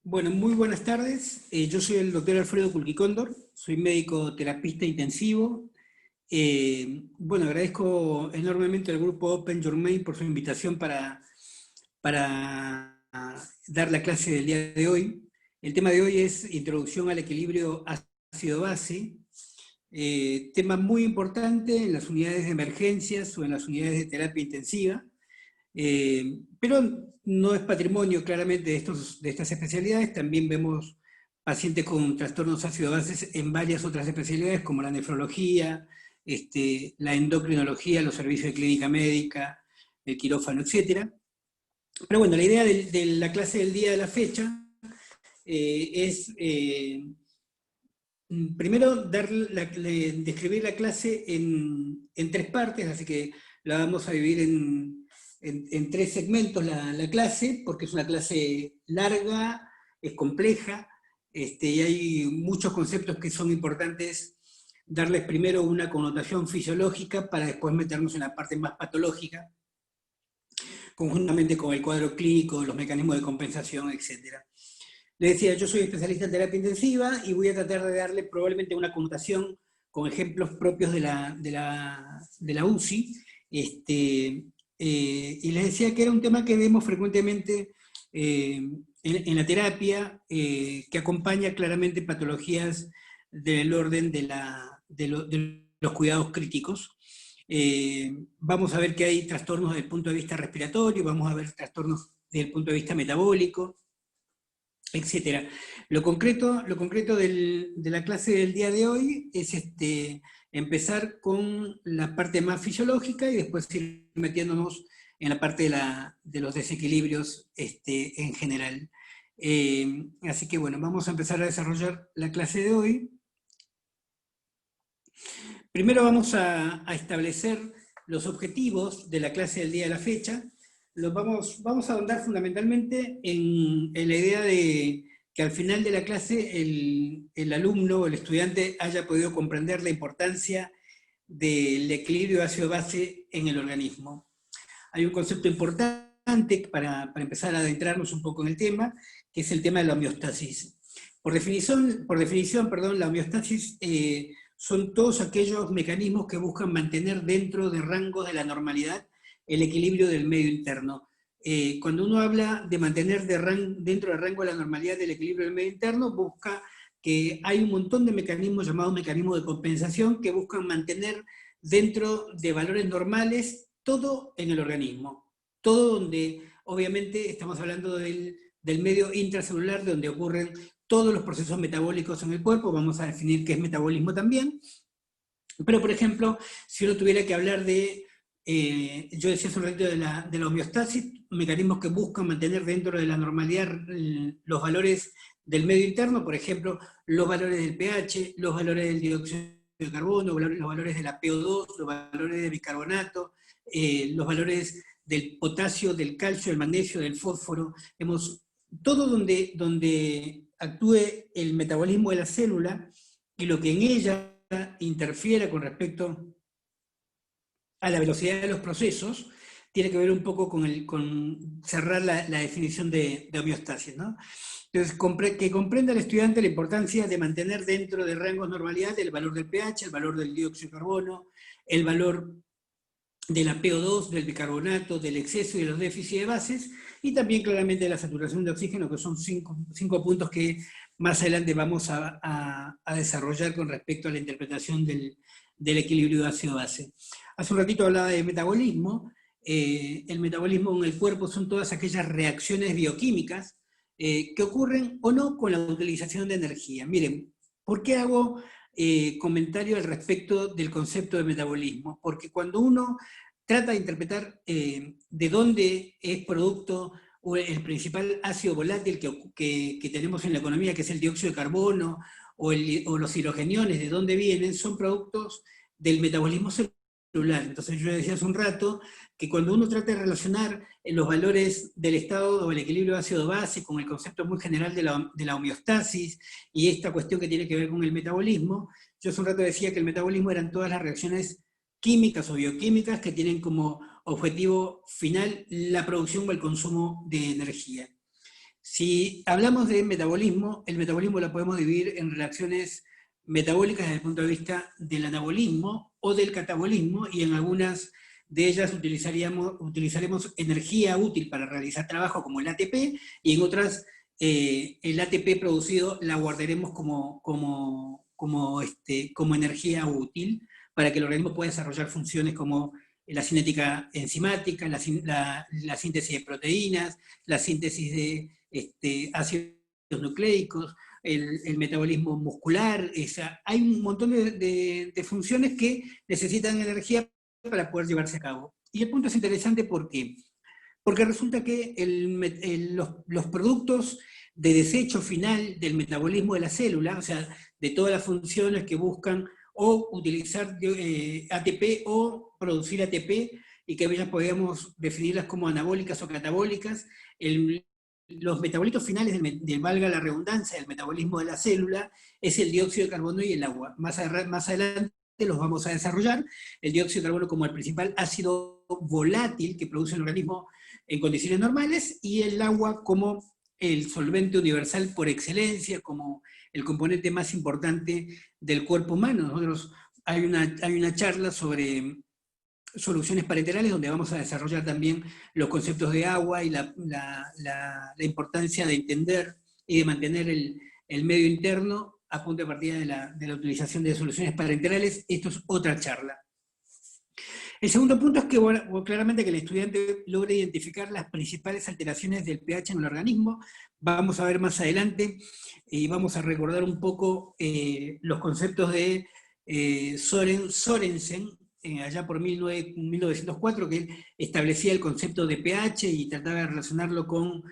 Bueno, muy buenas tardes. Yo soy el doctor Alfredo Culquicóndor, soy médico terapista intensivo. Bueno, agradezco enormemente al grupo Open Your Mind por su invitación para dar la clase del día de hoy. El tema de hoy es Introducción al equilibrio ácido-base, tema muy importante en las unidades de emergencias o en las unidades de terapia intensiva. Pero no es patrimonio claramente de estas especialidades. También vemos pacientes con trastornos ácido-bases en varias otras especialidades, como la nefrología, la endocrinología, los servicios de clínica médica, el quirófano, etc. Pero bueno, la idea de la clase del día de la fecha es, primero, describir la clase en tres partes, así que la vamos a dividir en tres segmentos la clase, porque es una clase larga, es compleja, y hay muchos conceptos que son importantes darles primero una connotación fisiológica para después meternos en la parte más patológica, conjuntamente con el cuadro clínico, los mecanismos de compensación, etc. Le decía, yo soy especialista en terapia intensiva y voy a tratar de darle probablemente una connotación con ejemplos propios de la UCI. Y les decía que era un tema que vemos frecuentemente en la terapia, que acompaña claramente patologías del orden de los cuidados críticos. Vamos a ver que hay trastornos desde el punto de vista respiratorio, vamos a ver trastornos desde el punto de vista metabólico, etcétera. Lo concreto de la clase del día de hoy es empezar con la parte más fisiológica y después ir metiéndonos en la parte de los desequilibrios en general. Así que bueno, vamos a empezar a desarrollar la clase de hoy. Primero vamos a establecer los objetivos de la clase del día de la fecha. Vamos a ahondar fundamentalmente en la idea de que al final de la clase el alumno o el estudiante haya podido comprender la importancia del equilibrio ácido-base en el organismo. Hay un concepto importante para empezar a adentrarnos un poco en el tema, que es el tema de la homeostasis. Por definición, la homeostasis son todos aquellos mecanismos que buscan mantener dentro de rangos de la normalidad el equilibrio del medio interno. Cuando uno habla de mantener dentro del rango de la normalidad del equilibrio del medio interno, busca que hay un montón de mecanismos llamados mecanismos de compensación que buscan mantener dentro de valores normales todo en el organismo. Todo donde, obviamente, estamos hablando del medio intracelular, donde ocurren todos los procesos metabólicos en el cuerpo. Vamos a definir qué es metabolismo también. Pero, por ejemplo, si uno tuviera que hablar yo decía hace un ratito de la homeostasis, mecanismos que buscan mantener dentro de la normalidad los valores del medio interno, por ejemplo, los valores del pH, los valores del dióxido de carbono, los valores de la PO2, los valores de bicarbonato, los valores del potasio, del calcio, del magnesio, del fósforo. Todo donde actúe el metabolismo de la célula y lo que en ella interfiera con respecto a la velocidad de los procesos, tiene que ver un poco con cerrar la definición de homeostasis, ¿no? Entonces, que comprenda el estudiante la importancia de mantener dentro de rangos de normalidad el valor del pH, el valor del dióxido de carbono, el valor de la PO2, del bicarbonato, del exceso y de los déficits de bases, y también claramente de la saturación de oxígeno, que son cinco puntos que más adelante vamos a desarrollar con respecto a la interpretación del equilibrio ácido-base. Hace un ratito hablaba de metabolismo. El metabolismo en el cuerpo son todas aquellas reacciones bioquímicas que ocurren o no con la utilización de energía. Miren, ¿por qué hago comentario al respecto del concepto de metabolismo? Porque cuando uno trata de interpretar de dónde es producto el principal ácido volátil que tenemos en la economía, que es el dióxido de carbono, o los hidrogeniones, de dónde vienen, son productos del metabolismo celular. Entonces yo decía hace un rato que cuando uno trata de relacionar los valores del estado o el equilibrio ácido-base con el concepto muy general de la homeostasis y esta cuestión que tiene que ver con el metabolismo, yo hace un rato decía que el metabolismo eran todas las reacciones químicas o bioquímicas que tienen como objetivo final la producción o el consumo de energía. Si hablamos de metabolismo, el metabolismo lo podemos dividir en reacciones metabólicas desde el punto de vista del anabolismo o del catabolismo, y en algunas de ellas utilizaremos energía útil para realizar trabajo como el ATP, y en otras el ATP producido la guardaremos como energía útil para que el organismo pueda desarrollar funciones como la cinética enzimática, la síntesis de proteínas, la síntesis de ácidos nucleicos, el metabolismo muscular. Hay un montón de funciones que necesitan energía para poder llevarse a cabo. Y el punto es interesante porque resulta que los productos de desecho final del metabolismo de la célula, o sea, de todas las funciones que buscan o utilizar ATP o producir ATP, y que ellas podríamos definirlas como anabólicas o catabólicas, los metabolitos finales, valga la redundancia, del metabolismo de la célula, es el dióxido de carbono y el agua. Más adelante los vamos a desarrollar, el dióxido de carbono como el principal ácido volátil que produce el organismo en condiciones normales, y el agua como el solvente universal por excelencia, como el componente más importante del cuerpo humano. Hay una charla sobre soluciones parenterales donde vamos a desarrollar también los conceptos de agua y la importancia de entender y de mantener el medio interno a punto de partida de la utilización de soluciones parenterales. Esto es otra charla. El segundo punto es que, bueno, claramente que el estudiante logre identificar las principales alteraciones del pH en el organismo. Vamos a ver más adelante y vamos a recordar un poco los conceptos de Sorensen, allá por 1904, que él establecía el concepto de pH y trataba de relacionarlo con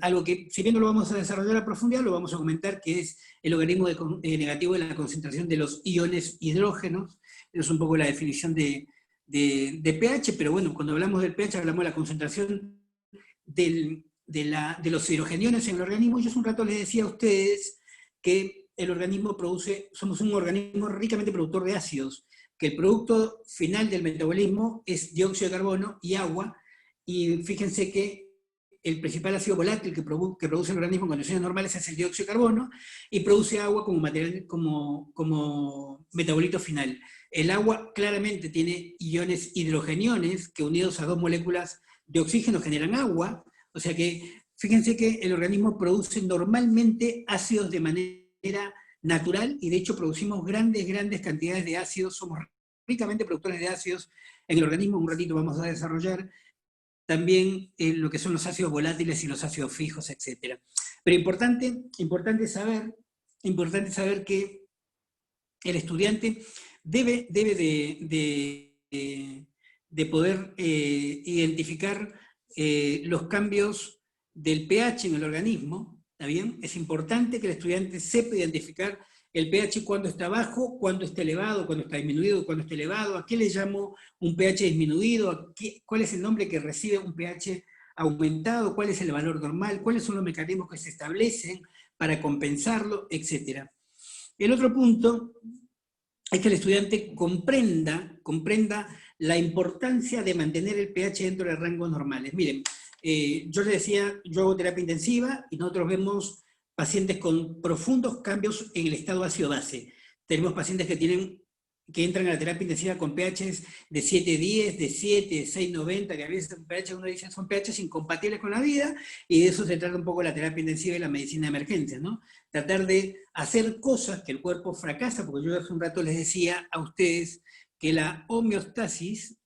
algo que, si bien no lo vamos a desarrollar a profundidad, lo vamos a comentar, que es el logaritmo negativo de la concentración de los iones hidrógenos. Es un poco la definición de pH, pero bueno, cuando hablamos del pH hablamos de la concentración de los hidrogeniones en el organismo. Yo hace un rato les decía a ustedes que el organismo somos un organismo ricamente productor de ácidos, que el producto final del metabolismo es dióxido de carbono y agua, y fíjense que el principal ácido volátil que produce el organismo en condiciones normales es el dióxido de carbono, y produce agua como material, como metabolito final. El agua claramente tiene iones hidrogeniones que, unidos a dos moléculas de oxígeno, generan agua. O sea que fíjense que el organismo produce normalmente ácidos de manera natural, y de hecho producimos grandes cantidades de ácidos, somos ricamente productores de ácidos en el organismo. Un ratito vamos a desarrollar también lo que son los ácidos volátiles y los ácidos fijos, etc. Pero importante saber que el estudiante debe de poder identificar los cambios del pH en el organismo, ¿está bien? Es importante que el estudiante sepa identificar el pH cuando está bajo, cuando está elevado, cuando está disminuido, cuando está elevado. ¿A qué le llamo un pH disminuido? ¿Cuál es el nombre que recibe un pH aumentado? ¿Cuál es el valor normal? ¿Cuáles son los mecanismos que se establecen para compensarlo? Etcétera. El otro punto es que el estudiante comprenda la importancia de mantener el pH dentro de rangos normales. Miren, yo les decía, yo hago terapia intensiva y nosotros vemos pacientes con profundos cambios en el estado ácido-base. Tenemos pacientes que entran a la terapia intensiva con pHs de 7,10, de 7, de 6,90, que a veces uno dice son pHs incompatibles con la vida, y de eso se trata un poco la terapia intensiva y la medicina de emergencia, ¿no? Tratar de hacer cosas que el cuerpo fracasa, porque yo hace un rato les decía a ustedes que la homeostasis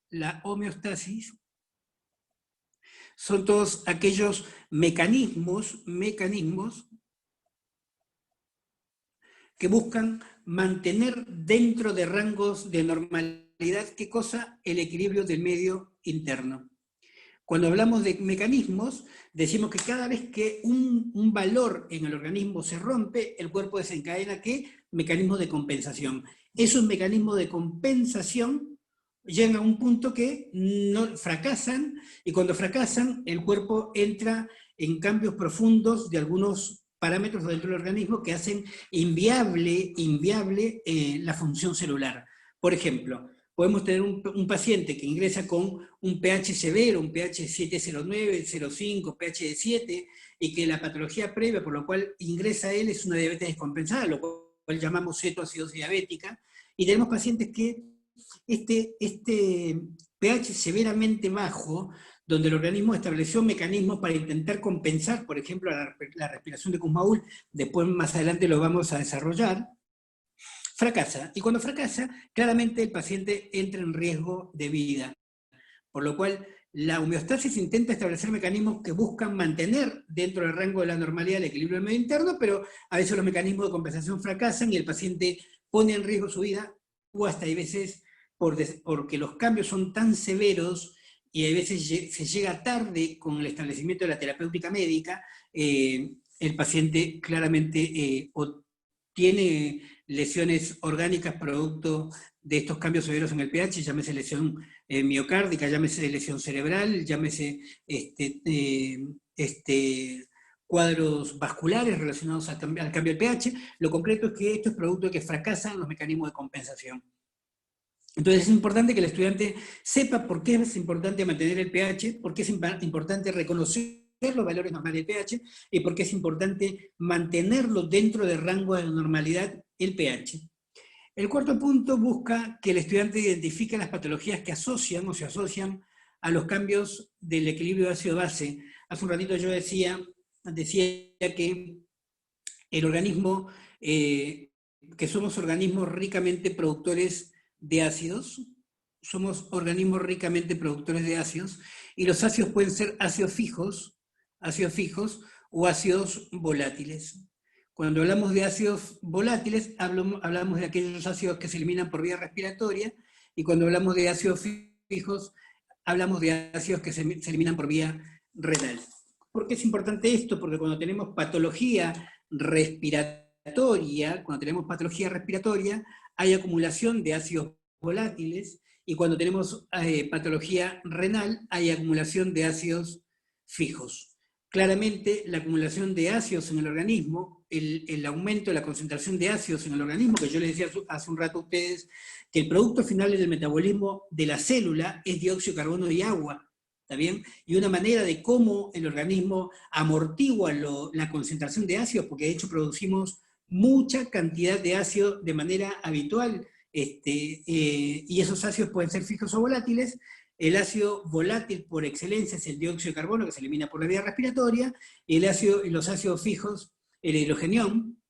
son todos aquellos mecanismos que buscan mantener dentro de rangos de normalidad, ¿qué cosa? El equilibrio del medio interno. Cuando hablamos de mecanismos, decimos que cada vez que un valor en el organismo se rompe, el cuerpo desencadena ¿qué? Mecanismos de compensación. Esos mecanismos de compensación llegan a un punto que no fracasan, y cuando fracasan, el cuerpo entra en cambios profundos de algunos parámetros dentro del organismo que hacen inviable la función celular. Por ejemplo, podemos tener un paciente que ingresa con un pH severo, un pH 709, 0,5, pH de 7, y que la patología previa por lo cual ingresa él es una diabetes descompensada, lo cual llamamos cetoacidosis diabética, y tenemos pacientes que este pH severamente bajo, donde el organismo estableció mecanismos para intentar compensar, por ejemplo, la respiración de Kussmaul, después más adelante lo vamos a desarrollar, fracasa. Y cuando fracasa, claramente el paciente entra en riesgo de vida. Por lo cual, la homeostasis intenta establecer mecanismos que buscan mantener dentro del rango de la normalidad el equilibrio del medio interno, pero a veces los mecanismos de compensación fracasan y el paciente pone en riesgo su vida, o hasta hay veces porque los cambios son tan severos y a veces se llega tarde con el establecimiento de la terapéutica médica, el paciente claramente tiene lesiones orgánicas producto de estos cambios severos en el pH, llámese lesión miocárdica, llámese lesión cerebral, llámese cuadros vasculares relacionados al cambio del pH. Lo concreto es que esto es producto de que fracasan los mecanismos de compensación. Entonces es importante que el estudiante sepa por qué es importante mantener el pH, por qué es importante reconocer los valores normales del pH y por qué es importante mantenerlo dentro del rango de normalidad el pH. El cuarto punto busca que el estudiante identifique las patologías que asocian o se asocian a los cambios del equilibrio ácido-base. Hace un ratito yo decía que el organismo, que somos organismos ricamente productores de ácidos, y los ácidos pueden ser ácidos fijos o ácidos volátiles. Cuando hablamos de ácidos volátiles, hablamos de aquellos ácidos que se eliminan por vía respiratoria, y cuando hablamos de ácidos fijos, hablamos de ácidos que se eliminan por vía renal. ¿Por qué es importante esto? Porque cuando tenemos patología respiratoria, hay acumulación de ácidos volátiles, y cuando tenemos patología renal, hay acumulación de ácidos fijos. Claramente, la acumulación de ácidos en el organismo, el aumento de la concentración de ácidos en el organismo, que yo les decía hace un rato a ustedes, que el producto final del metabolismo de la célula es dióxido de carbono y agua, ¿está bien? Y una manera de cómo el organismo amortigua la concentración de ácidos, porque de hecho producimos mucha cantidad de ácido de manera habitual, y esos ácidos pueden ser fijos o volátiles. El ácido volátil por excelencia es el dióxido de carbono, que se elimina por la vía respiratoria, y los ácidos fijos, el hidrogenión,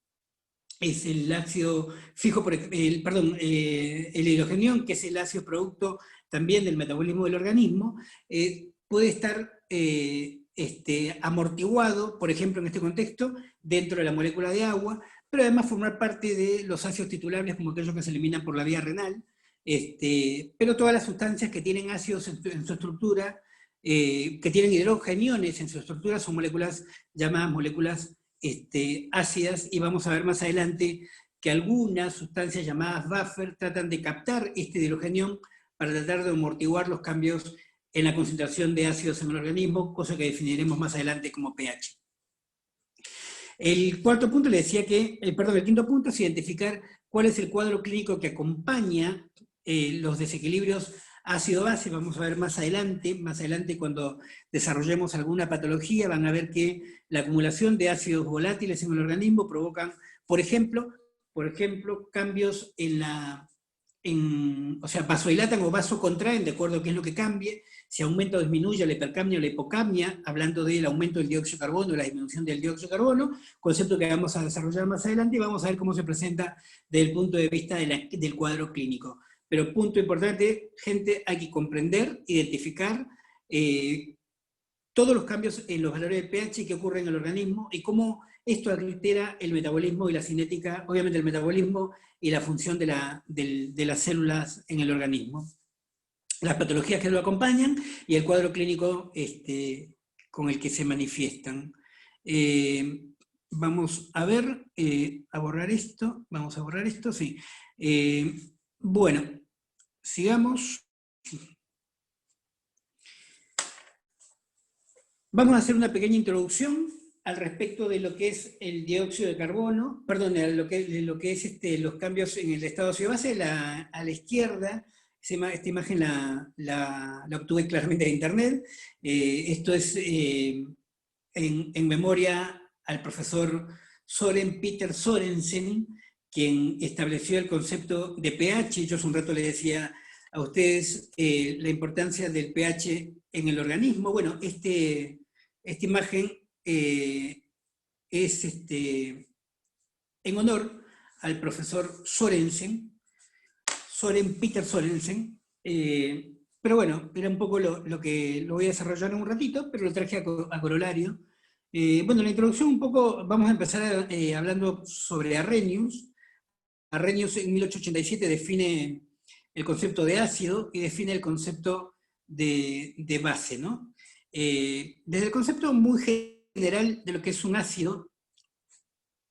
es el ácido fijo, el hidrogenión, que es el ácido producto también del metabolismo del organismo, puede estar amortiguado, por ejemplo, en este contexto, dentro de la molécula de agua, pero además formar parte de los ácidos titulables, como aquellos que se eliminan por la vía renal, pero todas las sustancias que tienen ácidos en su estructura, que tienen hidrogeniones en su estructura, son moléculas llamadas moléculas ácidas, y vamos a ver más adelante que algunas sustancias llamadas buffer tratan de captar este hidrogenión para tratar de amortiguar los cambios en la concentración de ácidos en el organismo, cosa que definiremos más adelante como pH. El quinto punto es identificar cuál es el cuadro clínico que acompaña los desequilibrios ácido-base. Vamos a ver más adelante cuando desarrollemos alguna patología, van a ver que la acumulación de ácidos volátiles en el organismo provocan, por ejemplo cambios o sea, vasodilatan o vasocontraen de acuerdo a qué es lo que cambie, si aumenta o disminuye la hipercapnia o la hipocapnia, hablando del aumento del dióxido de carbono, la disminución del dióxido de carbono, concepto que vamos a desarrollar más adelante, y vamos a ver cómo se presenta desde el punto de vista del cuadro clínico. Pero punto importante, gente, hay que comprender, identificar todos los cambios en los valores de pH que ocurren en el organismo y cómo esto altera el metabolismo y la cinética, obviamente el metabolismo y la función de las células en el organismo. Las patologías que lo acompañan y el cuadro clínico con el que se manifiestan. Vamos a ver, a borrar esto, sí. Bueno, sigamos. Vamos a hacer una pequeña introducción al respecto de lo que es el dióxido de carbono, perdón, de lo que es los cambios en el estado ácido-base. A la izquierda Esta imagen la obtuve claramente de internet. Esto es en memoria al profesor Søren Peter Sørensen, quien estableció el concepto de pH. Yo hace un rato le decía a ustedes la importancia del pH en el organismo. Bueno, esta imagen es en honor al profesor Sørensen, Søren Peter Sørensen, pero bueno, era un poco lo que lo voy a desarrollar en un ratito, pero lo traje a corolario. Bueno, la introducción un poco, vamos a empezar hablando sobre Arrhenius. Arrhenius en 1887 define el concepto de ácido y define el concepto de base, ¿no? Desde el concepto muy general de lo que es un ácido,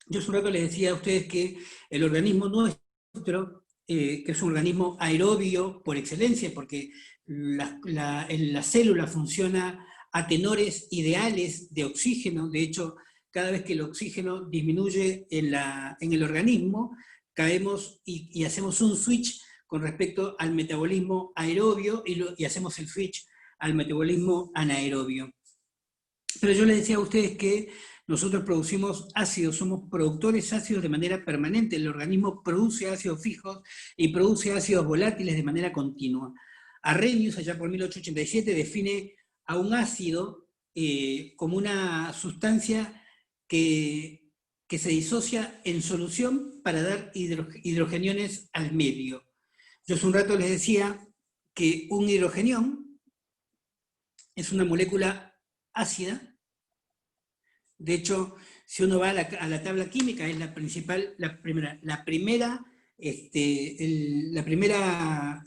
yo hace un rato les decía a ustedes que el organismo nuestro, que es un organismo aerobio por excelencia, porque la célula funciona a tenores ideales de oxígeno. De hecho, cada vez que el oxígeno disminuye en el organismo, caemos y hacemos un switch con respecto al metabolismo aerobio y hacemos el switch al metabolismo anaerobio. Pero yo les decía a ustedes que nosotros producimos ácidos, somos productores ácidos de manera permanente. El organismo produce ácidos fijos y produce ácidos volátiles de manera continua. Arrhenius, allá por 1887, define a un ácido como una sustancia que se disocia en solución para dar hidrogeniones al medio. Yo hace un rato les decía que un hidrogenión es una molécula ácida. De hecho, si uno va a la tabla química, es la primera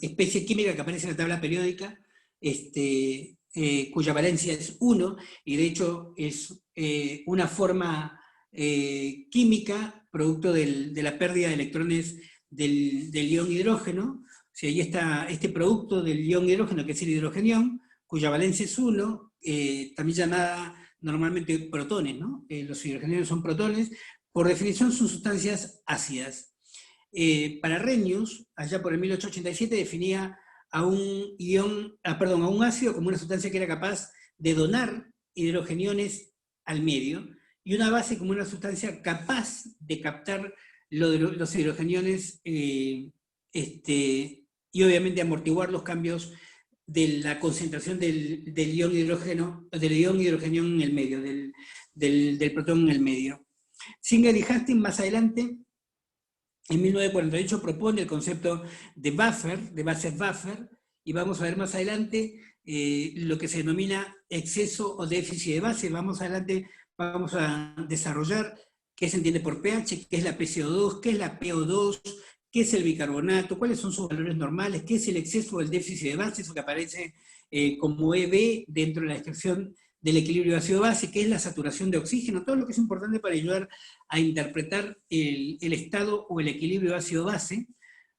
especie química que aparece en la tabla periódica, cuya valencia es 1, y de hecho es una forma química producto de la pérdida de electrones del ion hidrógeno. O sea, ahí está este producto del ion hidrógeno, que es el hidrogenión, cuya valencia es 1, también llamada normalmente protones, ¿no? Los hidrogeniones son protones, por definición son sustancias ácidas. Para Arrhenius, allá por el 1887, definía a un ácido como una sustancia que era capaz de donar hidrogeniones al medio, y una base como una sustancia capaz de captar los hidrogeniones y obviamente amortiguar los cambios de la concentración del ion hidrógeno, del ion hidrogenión en el medio, del protón en el medio. Singer y Hastings más adelante, en 1948, propone el concepto de buffer, de base buffer, y vamos a ver más adelante lo que se denomina exceso o déficit de base. Vamos adelante, vamos a desarrollar qué se entiende por pH, qué es la PCO2, qué es la PO2, qué es el bicarbonato, cuáles son sus valores normales, qué es el exceso o el déficit de base, eso que aparece como EB dentro de la descripción del equilibrio ácido-base, qué es la saturación de oxígeno, todo lo que es importante para ayudar a interpretar el estado o el equilibrio ácido-base.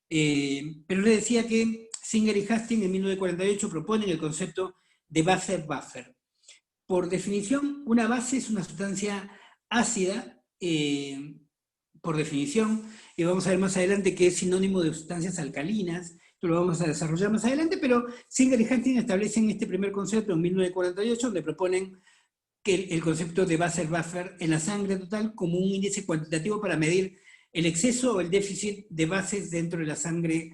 Pero les decía que Singer y Hastings en 1948 proponen el concepto de base-buffer. Por definición, una base es una sustancia ácida, por definición, y vamos a ver más adelante que es sinónimo de sustancias alcalinas. Esto lo vamos a desarrollar más adelante, pero Singer y Hastings establecen este primer concepto en 1948, donde proponen que el concepto de base-buffer en la sangre total como un índice cuantitativo para medir el exceso o el déficit de bases dentro de la sangre,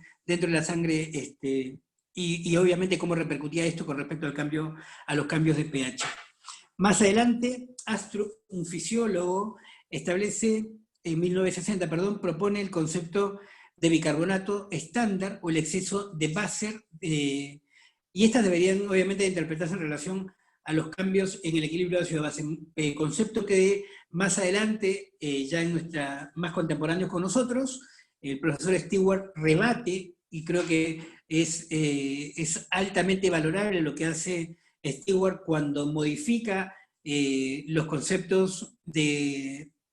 y obviamente cómo repercutía esto con respecto a los cambios de pH. Más adelante, Astrup, un fisiólogo, establece, en 1960, propone el concepto de bicarbonato estándar o el exceso de Basser, y estas deberían obviamente interpretarse en relación a los cambios en el equilibrio ácido-base, concepto que más adelante, más contemporáneos con nosotros, el profesor Stewart rebate, y creo que es altamente valorable lo que hace Stewart cuando modifica los conceptos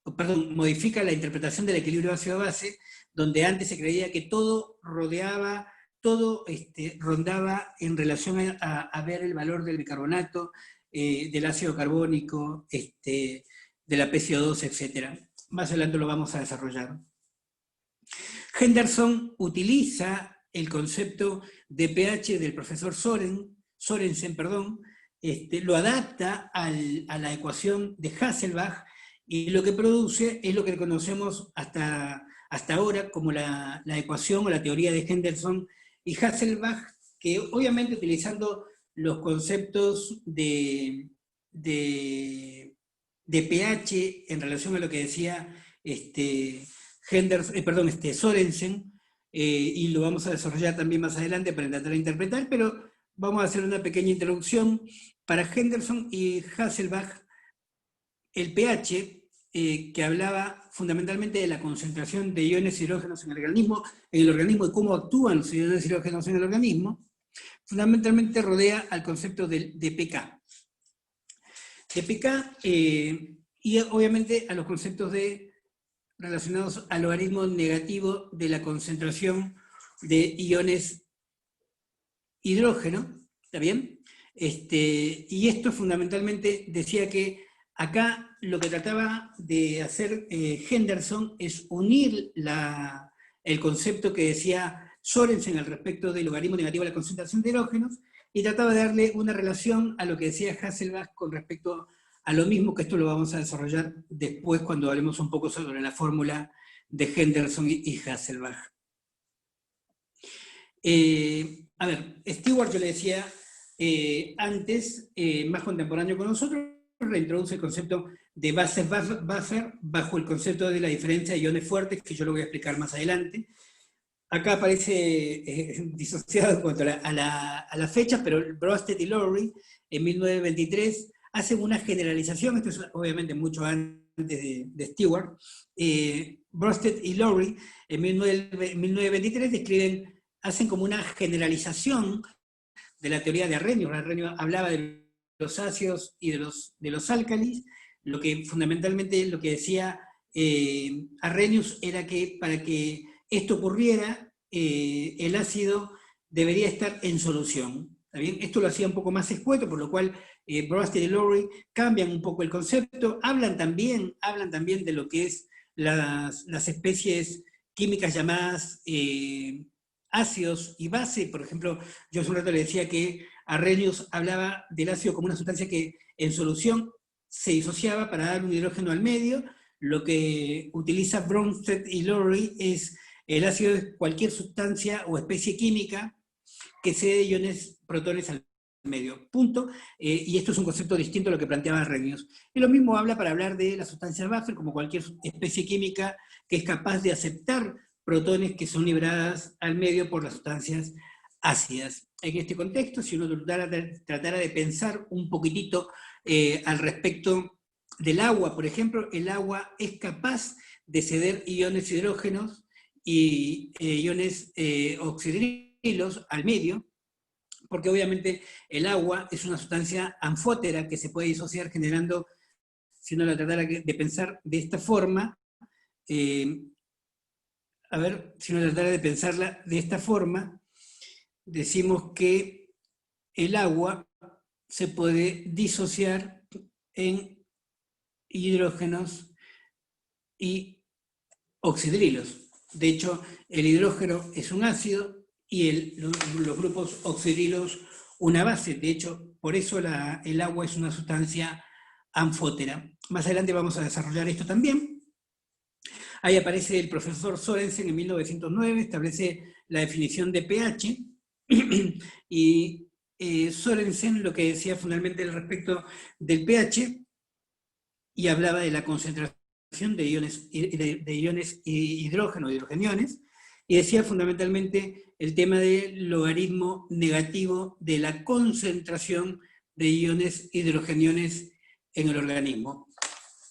modifica la interpretación del equilibrio ácido-base, donde antes se creía que todo rondaba en relación a ver el valor del bicarbonato, del ácido carbónico, de la PCO2, etc. Más adelante lo vamos a desarrollar. Henderson utiliza el concepto de pH del profesor Sorensen, lo adapta a la ecuación de Hasselbalch, y lo que produce es lo que conocemos hasta ahora como la ecuación o la teoría de Henderson y Hasselbalch, que obviamente utilizando los conceptos de pH en relación a lo que decía Sorensen, y lo vamos a desarrollar también más adelante para tratar de interpretar, pero vamos a hacer una pequeña introducción. Para Henderson y Hasselbalch, el pH, que hablaba fundamentalmente de la concentración de iones hidrógenos en el organismo y cómo actúan los iones hidrógenos en el organismo, fundamentalmente rodea al concepto de pK. De pK, y obviamente a los conceptos relacionados al logaritmo negativo de la concentración de iones hidrógeno, ¿está bien? Y esto fundamentalmente decía que acá lo que trataba de hacer Henderson es unir el concepto que decía Sorensen al respecto del logaritmo negativo de la concentración de hidrógenos, y trataba de darle una relación a lo que decía Hasselbalch con respecto a lo mismo, que esto lo vamos a desarrollar después cuando hablemos un poco sobre la fórmula de Henderson y Hasselbalch. A ver, Stewart, yo le decía antes, más contemporáneo con nosotros, reintroduce el concepto de buffer bajo el concepto de la diferencia de iones fuertes, que yo lo voy a explicar más adelante. Acá aparece disociado en cuanto a la fecha, pero Brosted y Lowry, en 1923, hacen una generalización, esto es obviamente mucho antes de Stewart. Brosted y Lowry, en 1923, hacen como una generalización de la teoría de Arrhenius. Arrhenius hablaba de los ácidos y de los álcalis, lo que fundamentalmente lo que decía Arrhenius era que para que esto ocurriera, el ácido debería estar en solución. ¿Está bien? Esto lo hacía un poco más escueto, por lo cual Brosted y Lowry cambian un poco el concepto, hablan también de lo que es las especies químicas llamadas ácidos y base. Por ejemplo, yo hace un rato le decía que Arrhenius hablaba del ácido como una sustancia que en solución se disociaba para dar un hidrógeno al medio. Lo que utiliza Bronsted y Lowry es el ácido de cualquier sustancia o especie química que cede iones, protones al medio, punto. Y esto es un concepto distinto a lo que planteaba Arrhenius. Y lo mismo habla para hablar de la sustancia buffer como cualquier especie química que es capaz de aceptar protones que son liberadas al medio por las sustancias ácidas. En este contexto, si uno tratara de pensar un poquitito al respecto del agua, por ejemplo, el agua es capaz de ceder iones hidrógenos y iones oxidrilos al medio, porque obviamente el agua es una sustancia anfótera que se puede disociar generando, si uno la tratara de pensar de esta forma, si uno tratara de pensarla de esta forma, decimos que el agua se puede disociar en hidrógenos y oxidrilos. De hecho, el hidrógeno es un ácido y los grupos oxidrilos una base. De hecho, por eso el agua es una sustancia anfótera. Más adelante vamos a desarrollar esto también. Ahí aparece el profesor Sorensen en 1909, establece la definición de pH, y Sorensen lo que decía fundamentalmente al respecto del pH, y hablaba de la concentración de iones hidrógeno, hidrogeniones, y decía fundamentalmente el tema del logaritmo negativo de la concentración de iones hidrogeniones en el organismo.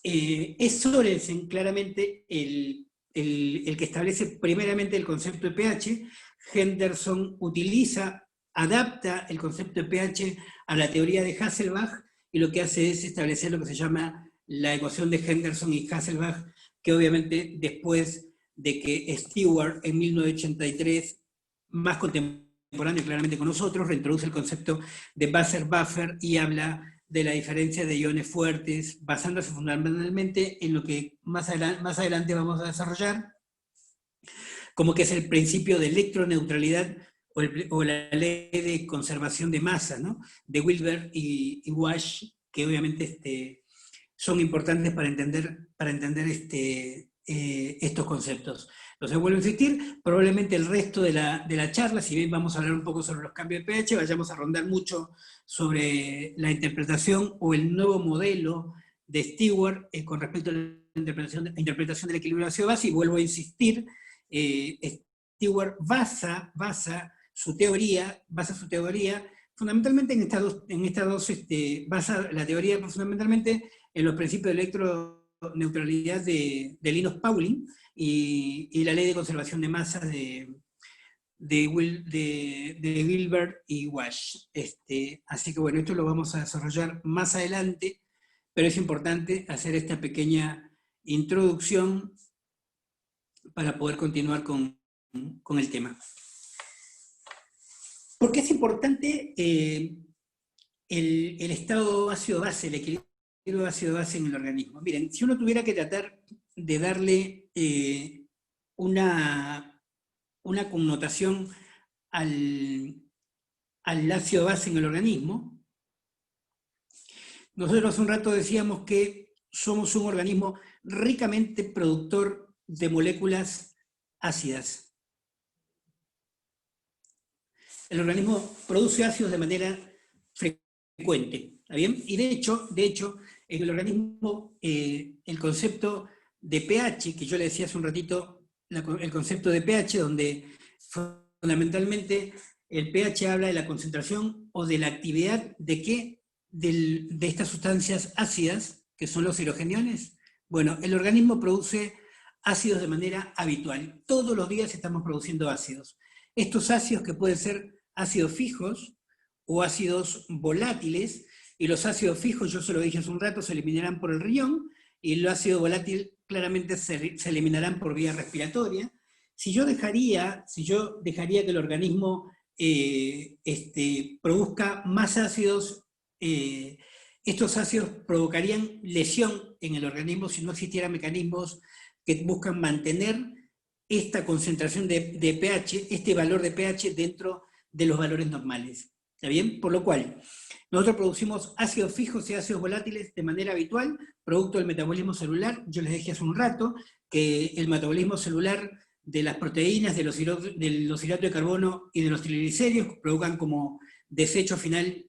Es Sorensen claramente el que establece primeramente el concepto de pH. Henderson adapta el concepto de pH a la teoría de Hasselbalch, y lo que hace es establecer lo que se llama la ecuación de Henderson y Hasselbalch, que obviamente después de que Stewart en 1983, más contemporáneo claramente con nosotros, reintroduce el concepto de buffer y habla de la diferencia de iones fuertes, basándose fundamentalmente en lo que más adelante vamos a desarrollar como que es el principio de electroneutralidad o la ley de conservación de masa, ¿no? De Wilber y Wash, que obviamente son importantes para entender estos conceptos. Entonces, vuelvo a insistir, probablemente el resto de la charla, si bien vamos a hablar un poco sobre los cambios de pH, vayamos a rondar mucho sobre la interpretación o el nuevo modelo de Stewart con respecto a la interpretación del equilibrio ácido-base, y vuelvo a insistir, Stewart basa su teoría fundamentalmente basa la teoría fundamentalmente en los principios de electroneutralidad de Linus Pauling y la ley de conservación de masas de Wilber y Wash. Así que bueno, esto lo vamos a desarrollar más adelante, pero es importante hacer esta pequeña introducción para poder continuar con el tema. ¿Por qué es importante el estado ácido-base, el equilibrio ácido-base en el organismo? Miren, si uno tuviera que tratar de darle una connotación al ácido-base en el organismo, nosotros hace un rato decíamos que somos un organismo ricamente productor de moléculas ácidas. El organismo produce ácidos de manera frecuente, ¿está bien? Y de hecho, en el organismo, el concepto de pH, que yo le decía hace un ratito, el concepto de pH, donde fundamentalmente el pH habla de la concentración o de la actividad de ¿qué? De estas sustancias ácidas, que son los hidrogeniones. Bueno, el organismo produce ácidos de manera habitual. Todos los días estamos produciendo ácidos. Estos ácidos que pueden ser ácidos fijos o ácidos volátiles, y los ácidos fijos, yo se lo dije hace un rato, se eliminarán por el riñón, y el ácido volátil claramente se eliminarán por vía respiratoria. Si yo dejaría que el organismo produzca más ácidos, estos ácidos provocarían lesión en el organismo si no existieran mecanismos que buscan mantener esta concentración de pH, este valor de pH dentro de los valores normales. ¿Está bien? Por lo cual, nosotros producimos ácidos fijos y ácidos volátiles de manera habitual, producto del metabolismo celular. Yo les dije hace un rato que el metabolismo celular de las proteínas, de los hidratos de carbono y de los triglicéridos provocan como desecho final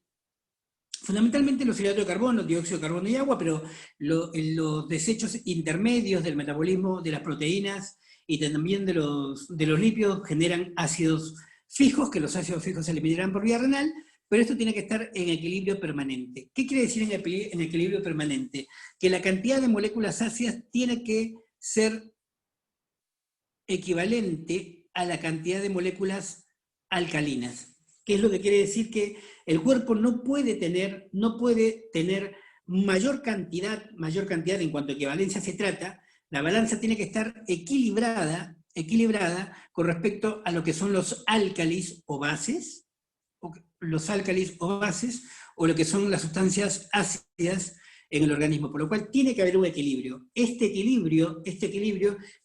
fundamentalmente los hidratos de carbono, dióxido de carbono y agua, pero los desechos intermedios del metabolismo de las proteínas y también de los lípidos generan ácidos fijos, que los ácidos fijos se eliminarán por vía renal, pero esto tiene que estar en equilibrio permanente. ¿Qué quiere decir en equilibrio permanente? Que la cantidad de moléculas ácidas tiene que ser equivalente a la cantidad de moléculas alcalinas. ¿Qué es lo que quiere decir? Que el cuerpo no puede tener mayor cantidad en cuanto a equivalencia se trata. La balanza tiene que estar equilibrada con respecto a lo que son los álcalis o bases, o lo que son las sustancias ácidas en el organismo, por lo cual tiene que haber un equilibrio. Este equilibrio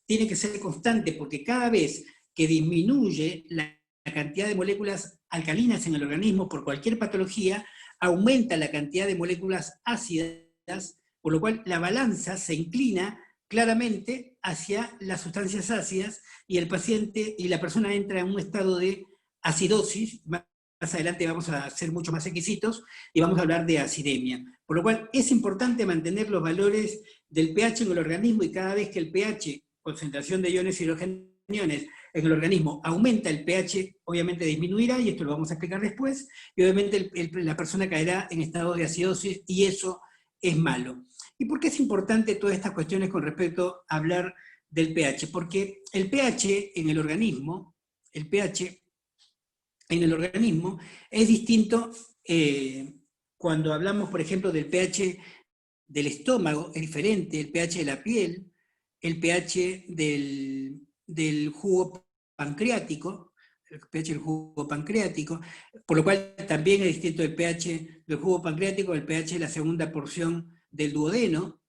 tiene que ser constante, porque cada vez que disminuye la cantidad de moléculas alcalinas en el organismo por cualquier patología, aumenta la cantidad de moléculas ácidas, por lo cual la balanza se inclina claramente hacia las sustancias ácidas y el paciente y la persona entra en un estado de acidosis. Más adelante vamos a ser mucho más exquisitos y vamos a hablar de acidemia. Por lo cual es importante mantener los valores del pH en el organismo, y cada vez que el pH, concentración de iones hidrogeniones, en el organismo aumenta, el pH obviamente disminuirá, y esto lo vamos a explicar después, y obviamente la persona caerá en estado de acidosis, y eso es malo. ¿Y por qué es importante todas estas cuestiones con respecto a hablar del pH? Porque el pH en el organismo, es distinto cuando hablamos, por ejemplo, del pH del estómago, es diferente, el pH de la piel, el pH del jugo pancreático, el pH del jugo pancreático, por lo cual también es distinto el pH del jugo pancreático, el pH de la segunda porción del duodeno,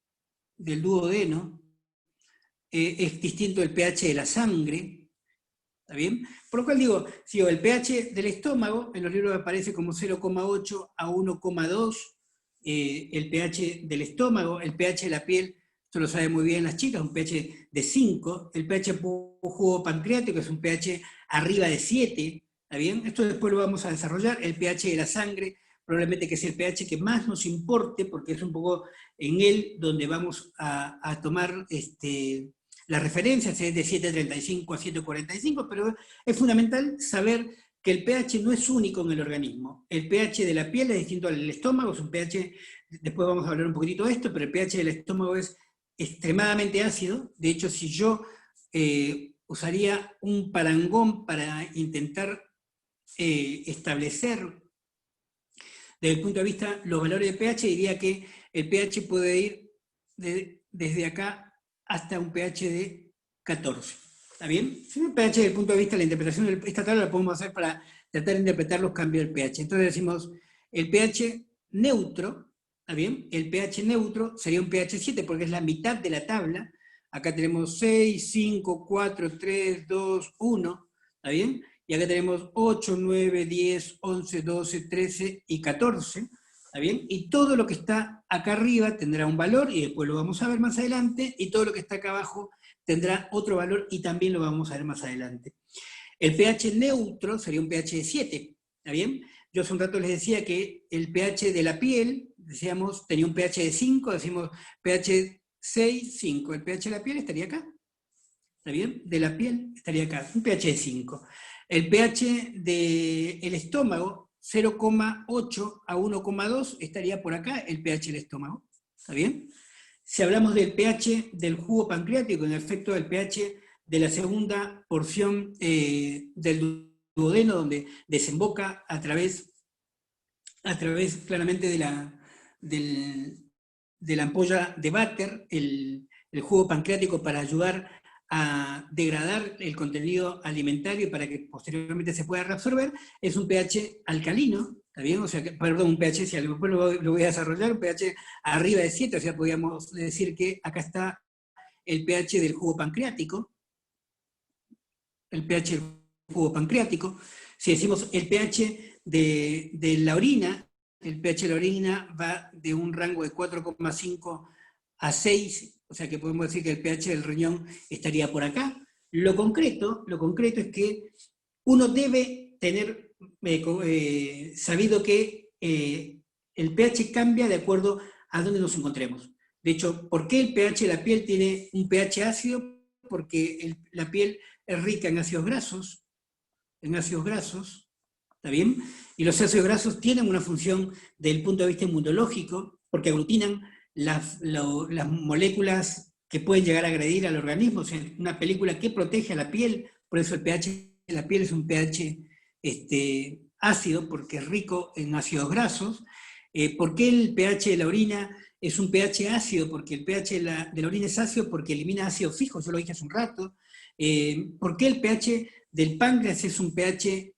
es distinto el pH de la sangre, ¿Está bien? Por lo cual digo, si el pH del estómago, en los libros aparece como 0,8 a 1,2, el pH del estómago, el pH de la piel, esto lo saben muy bien las chicas, un pH de 5, el pH jugo pancreático es un pH arriba de 7, ¿está bien? Esto después lo vamos a desarrollar, el pH de la sangre, probablemente que es el pH que más nos importe, porque es un poco en él donde vamos a tomar las referencias, es de 7,35 a 7,45, pero es fundamental saber que el pH no es único en el organismo. El pH de la piel es distinto al del estómago, es un pH, después vamos a hablar un poquitito de esto, pero el pH del estómago es extremadamente ácido. De hecho, si yo usaría un parangón para intentar establecer desde el punto de vista los valores de pH, diría que el pH puede ir desde acá hasta un pH de 14. ¿Está bien? El pH desde el punto de vista de la interpretación de esta tabla la podemos hacer para tratar de interpretar los cambios del pH. Entonces decimos, el pH neutro, ¿está bien? El pH neutro sería un pH 7 porque es la mitad de la tabla. Acá tenemos 6, 5, 4, 3, 2, 1, ¿está bien? Y acá tenemos 8, 9, 10, 11, 12, 13 y 14, ¿está bien? Y todo lo que está acá arriba tendrá un valor, y después lo vamos a ver más adelante, y todo lo que está acá abajo tendrá otro valor, y también lo vamos a ver más adelante. El pH neutro sería un pH de 7, ¿está bien? Yo hace un rato les decía que el pH de la piel, decíamos, tenía un pH de 5, decimos pH 6, 5. El pH de la piel estaría acá, ¿está bien? De la piel estaría acá, un pH de 5. El pH del estómago, 0,8 a 1,2, estaría por acá el pH del estómago, ¿está bien? Si hablamos del pH del jugo pancreático, en efecto del pH de la segunda porción del duodeno, donde desemboca a través claramente de la ampolla de Vater, el jugo pancreático, para ayudar a degradar el contenido alimentario para que posteriormente se pueda reabsorber, es un pH alcalino, ¿está bien? O sea, perdón, un pH, si después lo voy a desarrollar, un pH arriba de 7, o sea, podríamos decir que acá está el pH del jugo pancreático, el pH del jugo pancreático. Si decimos el pH de la orina, el pH de la orina va de un rango de 4,5 a 6, o sea que podemos decir que el pH del riñón estaría por acá. Lo concreto es que uno debe tener sabido que el pH cambia de acuerdo a dónde nos encontremos. De hecho, ¿por qué el pH de la piel tiene un pH ácido? Porque la piel es rica en ácidos grasos, ¿está bien? Y los ácidos grasos tienen una función desde el punto de vista inmunológico, porque aglutinan las moléculas que pueden llegar a agredir al organismo. O sea, una película que protege a la piel, por eso el pH de la piel es un pH ácido, porque es rico en ácidos grasos. ¿Por qué el pH de la orina es un pH ácido? Porque el pH de la orina es ácido porque elimina ácidos fijos, yo lo dije hace un rato. ¿Por qué el pH del páncreas es un pH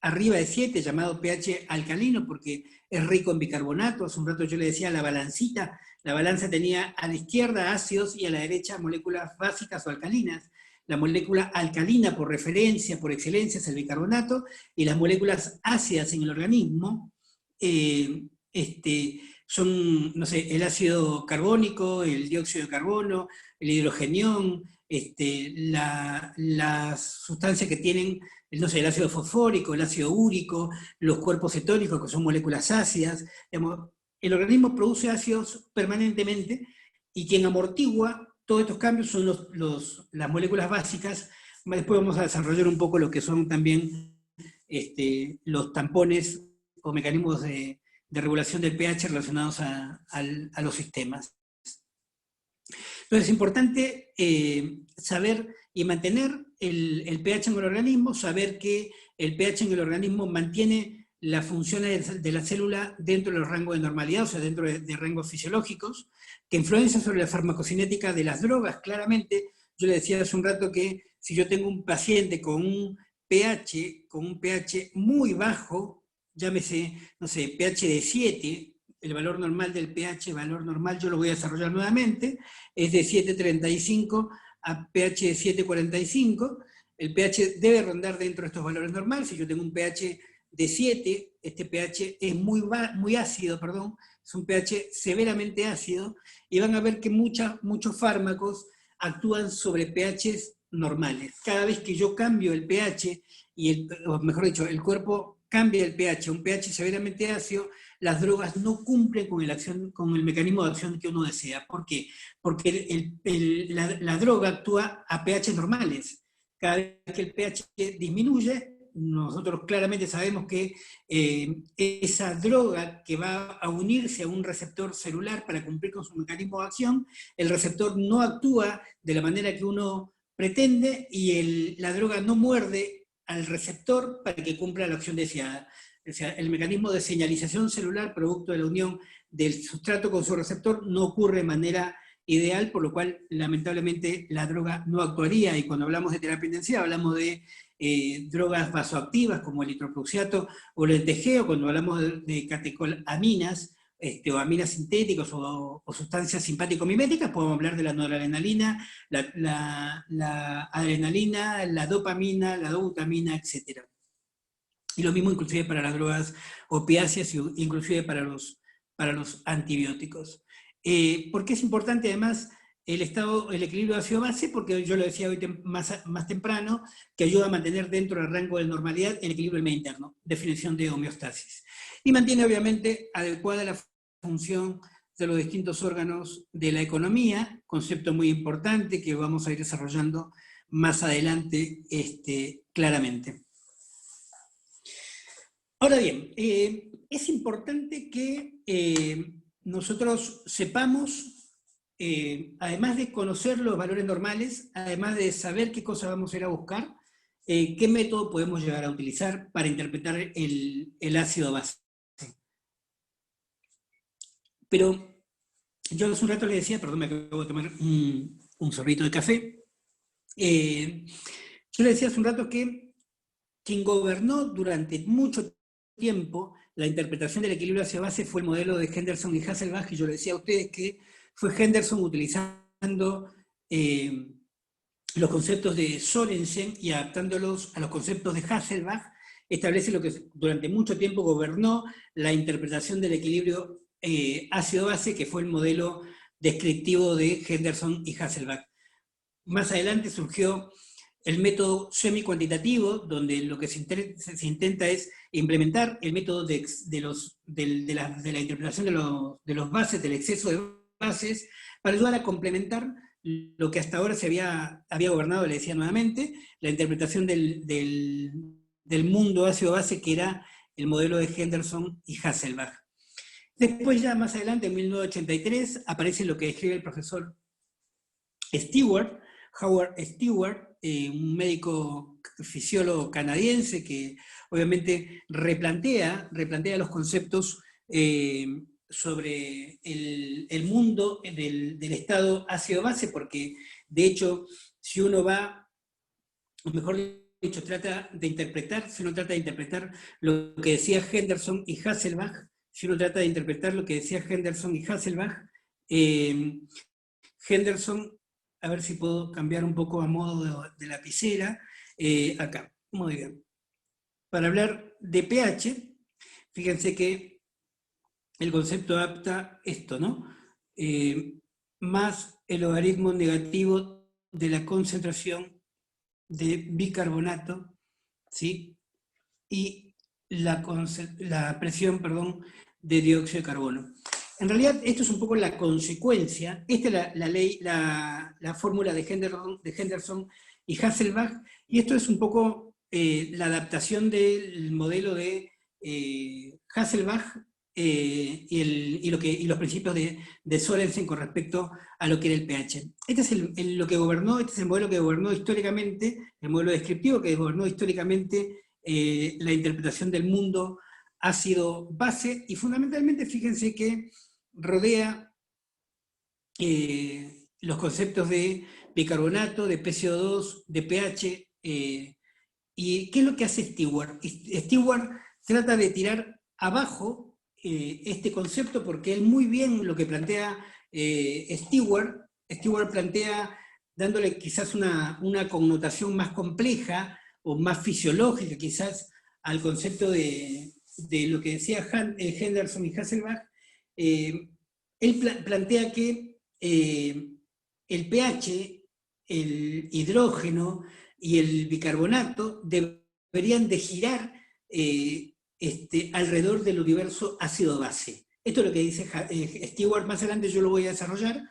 arriba de 7, llamado pH alcalino? Porque es rico en bicarbonato. Hace un rato yo le decía la balancita, la balanza tenía a la izquierda ácidos y a la derecha moléculas básicas o alcalinas. La molécula alcalina, por referencia, por excelencia, es el bicarbonato, y las moléculas ácidas en el organismo son, no sé, el ácido carbónico, el dióxido de carbono, el hidrogenión, las sustancias que tienen, no sé, el ácido fosfórico, el ácido úrico, los cuerpos cetónicos, que son moléculas ácidas. Digamos, el organismo produce ácidos permanentemente, y quien amortigua todos estos cambios son las moléculas básicas. Después vamos a desarrollar un poco lo que son también los tampones o mecanismos de regulación del pH relacionados a los sistemas. Entonces es importante saber y mantener el pH en el organismo, saber que el pH en el organismo mantiene las funciones de la célula dentro de los rangos de normalidad, o sea, dentro de rangos fisiológicos, que influencia sobre la farmacocinética de las drogas. Claramente, yo le decía hace un rato que si yo tengo un paciente con un pH muy bajo, llámese, no sé, pH de 7, el valor normal del pH, valor normal, yo lo voy a desarrollar nuevamente, es de 7,35 a pH de 7,45, el pH debe rondar dentro de estos valores normales. Si yo tengo un pH de 7, este pH es muy ácido, perdón, es un pH severamente ácido, y van a ver que muchos fármacos actúan sobre pHs normales. Cada vez que yo cambio el pH, o mejor dicho, el cuerpo cambia el pH a un pH severamente ácido, las drogas no cumplen con el mecanismo de acción que uno desea. ¿Por qué? Porque la droga actúa a pH normales. Cada vez que el pH disminuye, nosotros claramente sabemos que esa droga que va a unirse a un receptor celular para cumplir con su mecanismo de acción, el receptor no actúa de la manera que uno pretende y la droga no muerde al receptor para que cumpla la acción deseada. O sea, el mecanismo de señalización celular producto de la unión del sustrato con su receptor no ocurre de manera ideal, por lo cual lamentablemente la droga no actuaría, y cuando hablamos de terapia intensiva hablamos de drogas vasoactivas como el hidroxapropionato o el TG, cuando hablamos de catecolaminas, o aminas sintéticos o sustancias simpático-miméticas, podemos hablar de la noradrenalina, la adrenalina, la dopamina, la dobutamina, etc. Y lo mismo inclusive para las drogas opiáceas, inclusive para los antibióticos. ¿Por qué es importante además el equilibrio ácido-base? Porque yo lo decía hoy más temprano, que ayuda a mantener dentro del rango de normalidad el equilibrio del medio interno, definición de homeostasis. Y mantiene obviamente adecuada la función de los distintos órganos de la economía, concepto muy importante que vamos a ir desarrollando más adelante claramente. Ahora bien, es importante que nosotros sepamos, además de conocer los valores normales, además de saber qué cosa vamos a ir a buscar, qué método podemos llegar a utilizar para interpretar el ácido base. Pero yo hace un rato les decía, perdón, me acabo de tomar un sorbito de café, yo les decía hace un rato que quien gobernó durante mucho tiempo la interpretación del equilibrio hacia base fue el modelo de Henderson y Hasselbalch, y yo les decía a ustedes que fue Henderson utilizando los conceptos de Sorensen y adaptándolos a los conceptos de Hasselbalch, establece lo que durante mucho tiempo gobernó la interpretación del equilibrio ácido-base, que fue el modelo descriptivo de Henderson y Hasselbalch. Más adelante surgió el método semi-cuantitativo, donde lo que se intenta es implementar el método de la interpretación de los bases, del exceso de bases, para ayudar a complementar lo que hasta ahora se había gobernado, le decía nuevamente, la interpretación del mundo ácido-base, que era el modelo de Henderson y Hasselbalch. Después, ya más adelante, en 1983, aparece lo que escribe el profesor Stewart, Howard Stewart, un médico fisiólogo canadiense que obviamente replantea los conceptos sobre el mundo del estado ácido-base, porque de hecho, si uno va, o mejor dicho, si uno trata de interpretar lo que decía Henderson y Hasselbalch, Henderson, a ver si puedo cambiar un poco a modo de lapicera, acá, muy bien. Para hablar de pH, fíjense que el concepto adapta esto, ¿no? Más el logaritmo negativo de la concentración de bicarbonato, ¿sí? Y la presión, perdón, de dióxido de carbono. En realidad, esto es un poco la consecuencia, esta es la fórmula de Henderson y Hasselbalch, y esto es un poco la adaptación del modelo de Hasselbalch y los principios de Sorensen con respecto a lo que era el pH. Este es lo que gobernó, este es el modelo que gobernó históricamente, el modelo descriptivo que gobernó históricamente la interpretación del mundo ácido base, y fundamentalmente fíjense que rodea los conceptos de bicarbonato, de PCO2, de pH, y ¿qué es lo que hace Stewart? Stewart trata de tirar abajo este concepto, porque él muy bien lo que plantea Stewart plantea dándole quizás una connotación más compleja o más fisiológica quizás al concepto de lo que decía Henderson y Hasselbalch. Él plantea que el pH, el hidrógeno y el bicarbonato deberían de girar alrededor del universo ácido-base. Esto es lo que dice Stewart, más adelante yo lo voy a desarrollar,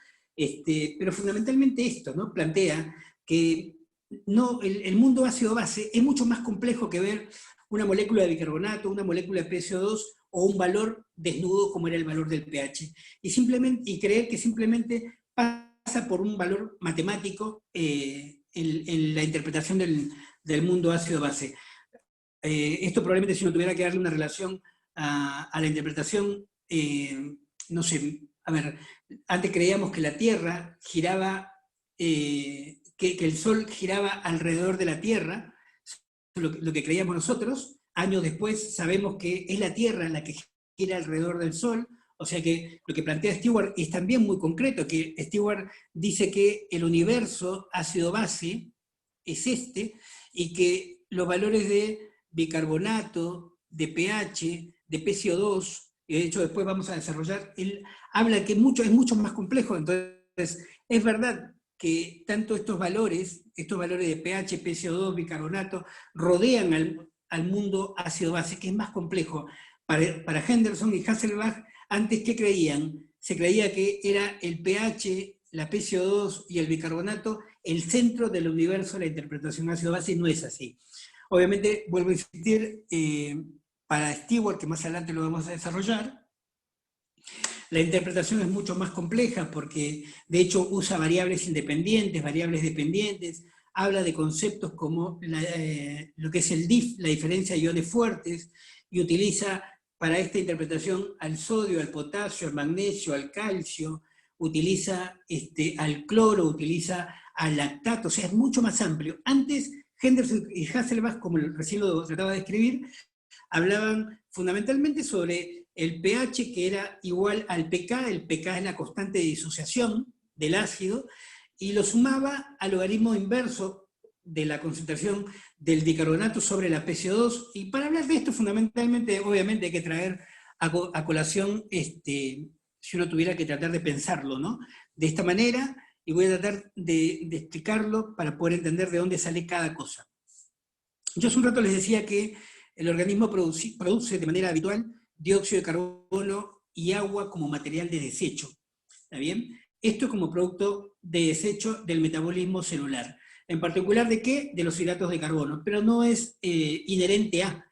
pero fundamentalmente esto, ¿no? Plantea que no, el mundo ácido-base es mucho más complejo que ver una molécula de bicarbonato, una molécula de PCO2 o un valor desnudo como era el valor del pH. Y creer que simplemente pasa por un valor matemático en la interpretación del mundo ácido-base. Esto probablemente si no tuviera que darle una relación a la interpretación, no sé, a ver, antes creíamos que la Tierra giraba, que el Sol giraba alrededor de la Tierra, lo que creíamos nosotros. Años después sabemos que es la Tierra la que gira alrededor del Sol, o sea que lo que plantea Stewart es también muy concreto, que Stewart dice que el universo ácido-base es y que los valores de bicarbonato, de pH, de PCO2, y de hecho después vamos a desarrollar, él habla que es mucho más complejo. Entonces es verdad que tanto estos valores de pH, PCO2, bicarbonato, rodean al mundo ácido-base, que es más complejo. Para Henderson y Hasselbalch, antes, ¿qué creían? Se creía que era el pH, la PCO2 y el bicarbonato el centro del universo de la interpretación ácido-base, y no es así. Obviamente, vuelvo a insistir, para Stewart, que más adelante lo vamos a desarrollar, la interpretación es mucho más compleja porque, de hecho, usa variables independientes, variables dependientes, habla de conceptos como lo que es el DIF, la diferencia de iones fuertes, y utiliza para esta interpretación al sodio, al potasio, al magnesio, al calcio, utiliza al cloro, utiliza al lactato, o sea, es mucho más amplio. Antes, Henderson y Hasselbalch, como recién lo trataba de escribir, hablaban fundamentalmente sobre el pH, que era igual al pK. El pK es la constante de disociación del ácido, y lo sumaba al logaritmo inverso de la concentración del bicarbonato sobre la PCO2. Y para hablar de esto, fundamentalmente, obviamente hay que traer a colación, si uno tuviera que tratar de pensarlo, ¿no? De esta manera, y voy a tratar de explicarlo para poder entender de dónde sale cada cosa. Yo hace un rato les decía que el organismo produce de manera habitual dióxido de carbono y agua como material de desecho. ¿Está bien? Esto como producto de desecho del metabolismo celular. En particular, ¿de qué? De los hidratos de carbono, pero no es inherente a.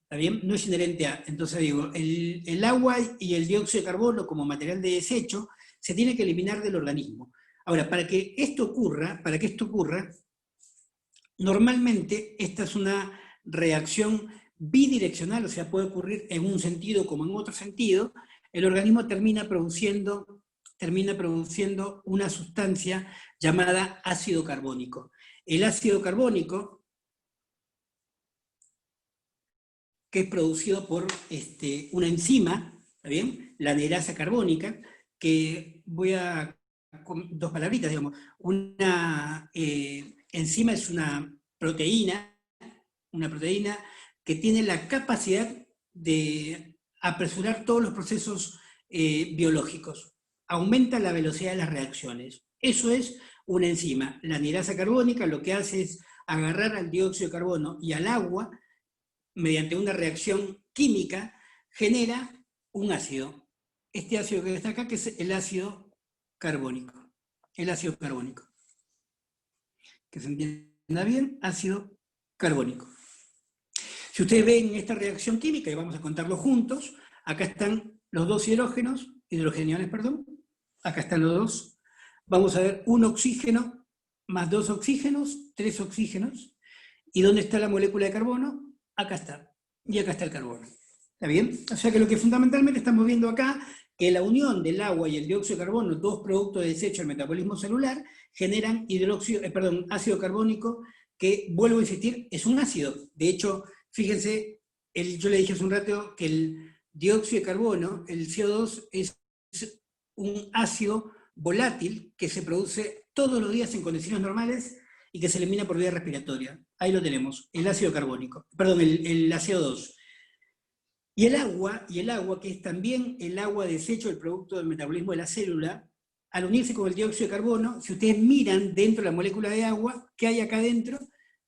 ¿Está bien? No es inherente a. Entonces digo, el agua y el dióxido de carbono como material de desecho se tiene que eliminar del organismo. Ahora, para que esto ocurra, normalmente esta es una reacción bidireccional, o sea, puede ocurrir en un sentido como en otro sentido. El organismo termina produciendo una sustancia llamada ácido carbónico. El ácido carbónico, que es producido por una enzima, ¿está bien? La anerasa carbónica, que voy a, dos palabritas, digamos, una enzima es una proteína que tiene la capacidad de apresurar todos los procesos biológicos. Aumenta la velocidad de las reacciones. Eso es una enzima. La anerasa carbónica lo que hace es agarrar al dióxido de carbono y al agua, mediante una reacción química, genera un ácido. Este ácido que está acá, que es el ácido carbónico. El ácido carbónico. Que se entienda bien, ácido carbónico. Si ustedes ven esta reacción química, y vamos a contarlo juntos, acá están los dos hidrogeniones, acá están los dos. Vamos a ver un oxígeno más dos oxígenos, tres oxígenos. ¿Y dónde está la molécula de carbono? Acá está. Y acá está el carbono. ¿Está bien? O sea que lo que fundamentalmente estamos viendo acá, que la unión del agua y el dióxido de carbono, dos productos de desecho del metabolismo celular, generan ácido carbónico, que, vuelvo a insistir, es un ácido. De hecho, fíjense, yo le dije hace un rato que el dióxido de carbono, el CO2, es un ácido volátil que se produce todos los días en condiciones normales y que se elimina por vía respiratoria. Ahí lo tenemos, el ácido carbónico, perdón, el CO2. Y el agua, que es también el agua desecho del producto del metabolismo de la célula, al unirse con el dióxido de carbono, si ustedes miran dentro de la molécula de agua, ¿qué hay acá adentro?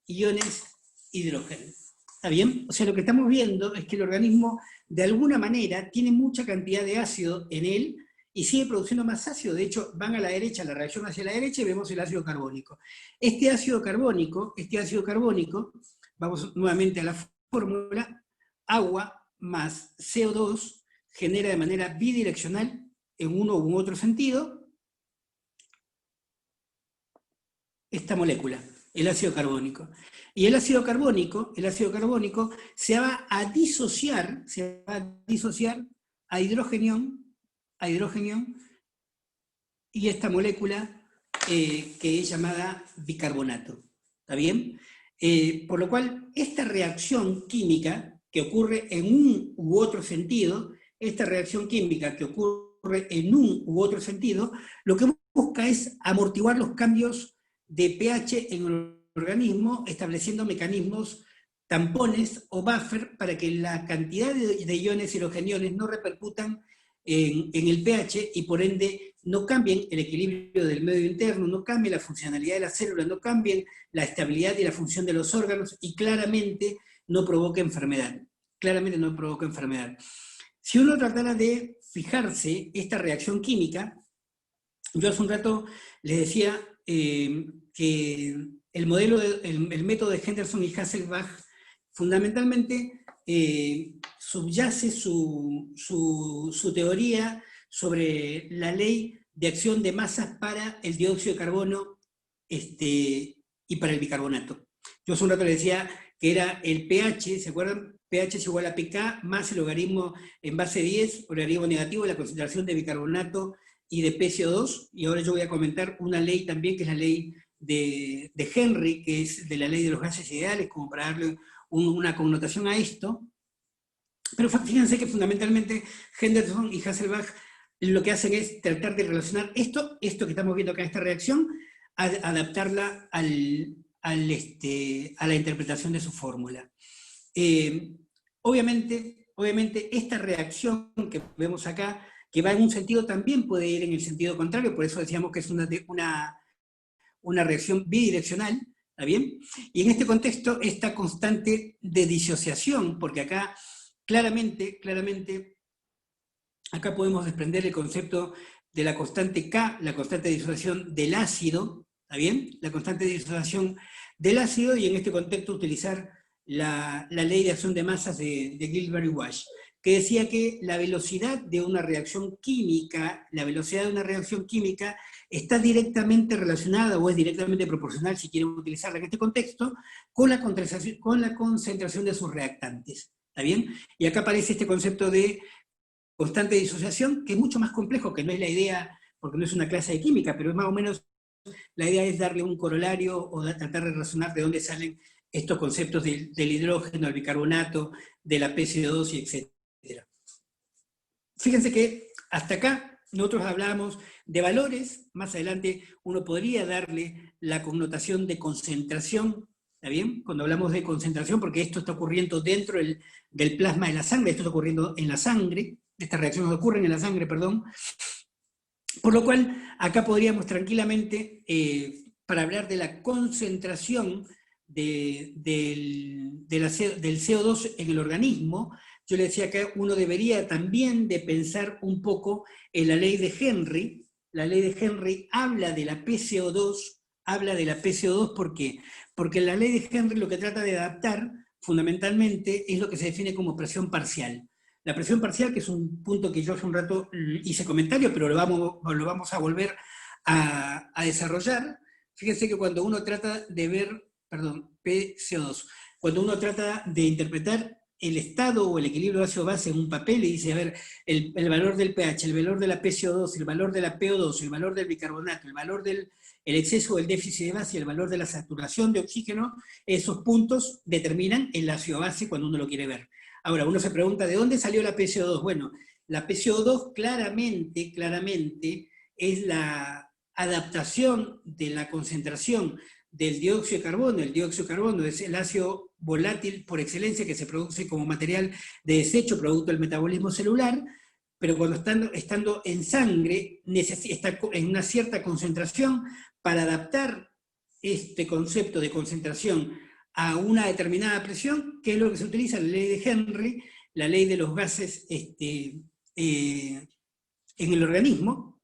Iones hidrógeno. ¿Está bien? O sea, lo que estamos viendo es que el organismo, de alguna manera, tiene mucha cantidad de ácido en él y sigue produciendo más ácido. De hecho, van a la derecha, la reacción hacia la derecha, y vemos el ácido carbónico. Este ácido carbónico, vamos nuevamente a la fórmula, agua más CO2 genera de manera bidireccional, en uno u otro sentido, esta molécula, el ácido carbónico. Y el ácido carbónico se va a disociar a hidrógeno, y esta molécula que es llamada bicarbonato. ¿Está bien? Por lo cual, esta reacción química que ocurre en un u otro sentido, lo que busca es amortiguar los cambios de pH en el organismo, estableciendo mecanismos tampones o buffer para que la cantidad de iones hidrogeniones no repercutan en el pH y por ende no cambien el equilibrio del medio interno, no cambien la funcionalidad de la célula, no cambien la estabilidad y la función de los órganos y claramente no provoca enfermedad. Si uno tratara de fijarse esta reacción química, yo hace un rato les decía que el método de Henderson y Hasselbalch fundamentalmente subyace su teoría sobre la ley de acción de masas para el dióxido de carbono y para el bicarbonato. Yo hace un rato les decía que era el pH, ¿se acuerdan? pH es igual a pK más el logaritmo en base 10, o logaritmo negativo de la concentración de bicarbonato y de PCO2, y ahora yo voy a comentar una ley también, que es la ley de Henry, que es de la ley de los gases ideales, como para darle una connotación a esto. Pero fíjense que fundamentalmente Henderson y Hasselbalch lo que hacen es tratar de relacionar esto que estamos viendo acá en esta reacción, adaptarla a la interpretación de su fórmula. Obviamente esta reacción que vemos acá, que va en un sentido, también puede ir en el sentido contrario, por eso decíamos que es una reacción bidireccional, ¿está bien? Y en este contexto, esta constante de disociación, porque acá claramente, acá podemos desprender el concepto de la constante K, la constante de disociación del ácido, ¿está bien? La constante de disociación del ácido, y en este contexto utilizar la ley de acción de masas de Gilbert y Wash, que decía que la velocidad de una reacción química, está directamente relacionada, o es directamente proporcional, si quieren utilizarla en este contexto, con la concentración de sus reactantes. ¿Está bien? Y acá aparece este concepto de constante de disociación, que es mucho más complejo, que no es la idea, porque no es una clase de química, pero es más o menos, la idea es darle un corolario o tratar de razonar de dónde salen estos conceptos del hidrógeno, del bicarbonato, de la PCO2 y etc. Fíjense que hasta acá nosotros hablábamos de valores, más adelante uno podría darle la connotación de concentración, ¿está bien? Cuando hablamos de concentración, porque esto está ocurriendo dentro del plasma de la sangre, esto está ocurriendo en la sangre, estas reacciones ocurren en la sangre, perdón. Por lo cual, acá podríamos tranquilamente, para hablar de la concentración del CO2 en el organismo, yo le decía que uno debería también de pensar un poco en la ley de Henry. La ley de Henry habla de la PCO2, ¿por qué? Porque la ley de Henry lo que trata de adaptar, fundamentalmente, es lo que se define como presión parcial. La presión parcial, que es un punto que yo hace un rato hice comentario, pero lo vamos a volver a desarrollar. Fíjense que cuando uno trata de ver, PCO2, cuando uno trata de interpretar el estado o el equilibrio ácido-base en un papel y dice, a ver, el valor del pH, el valor de la PCO2, el valor de la PO2, el valor del bicarbonato, el valor del exceso o el déficit de base y el valor de la saturación de oxígeno, esos puntos determinan el ácido-base cuando uno lo quiere ver. Ahora, uno se pregunta, ¿de dónde salió la PCO2? Bueno, la PCO2 claramente es la adaptación de la concentración del dióxido de carbono. El dióxido de carbono es el ácido volátil por excelencia que se produce como material de desecho producto del metabolismo celular, pero cuando estando en sangre está en una cierta concentración. Para adaptar este concepto de concentración a una determinada presión, que es lo que se utiliza, la ley de Henry, la ley de los gases en el organismo.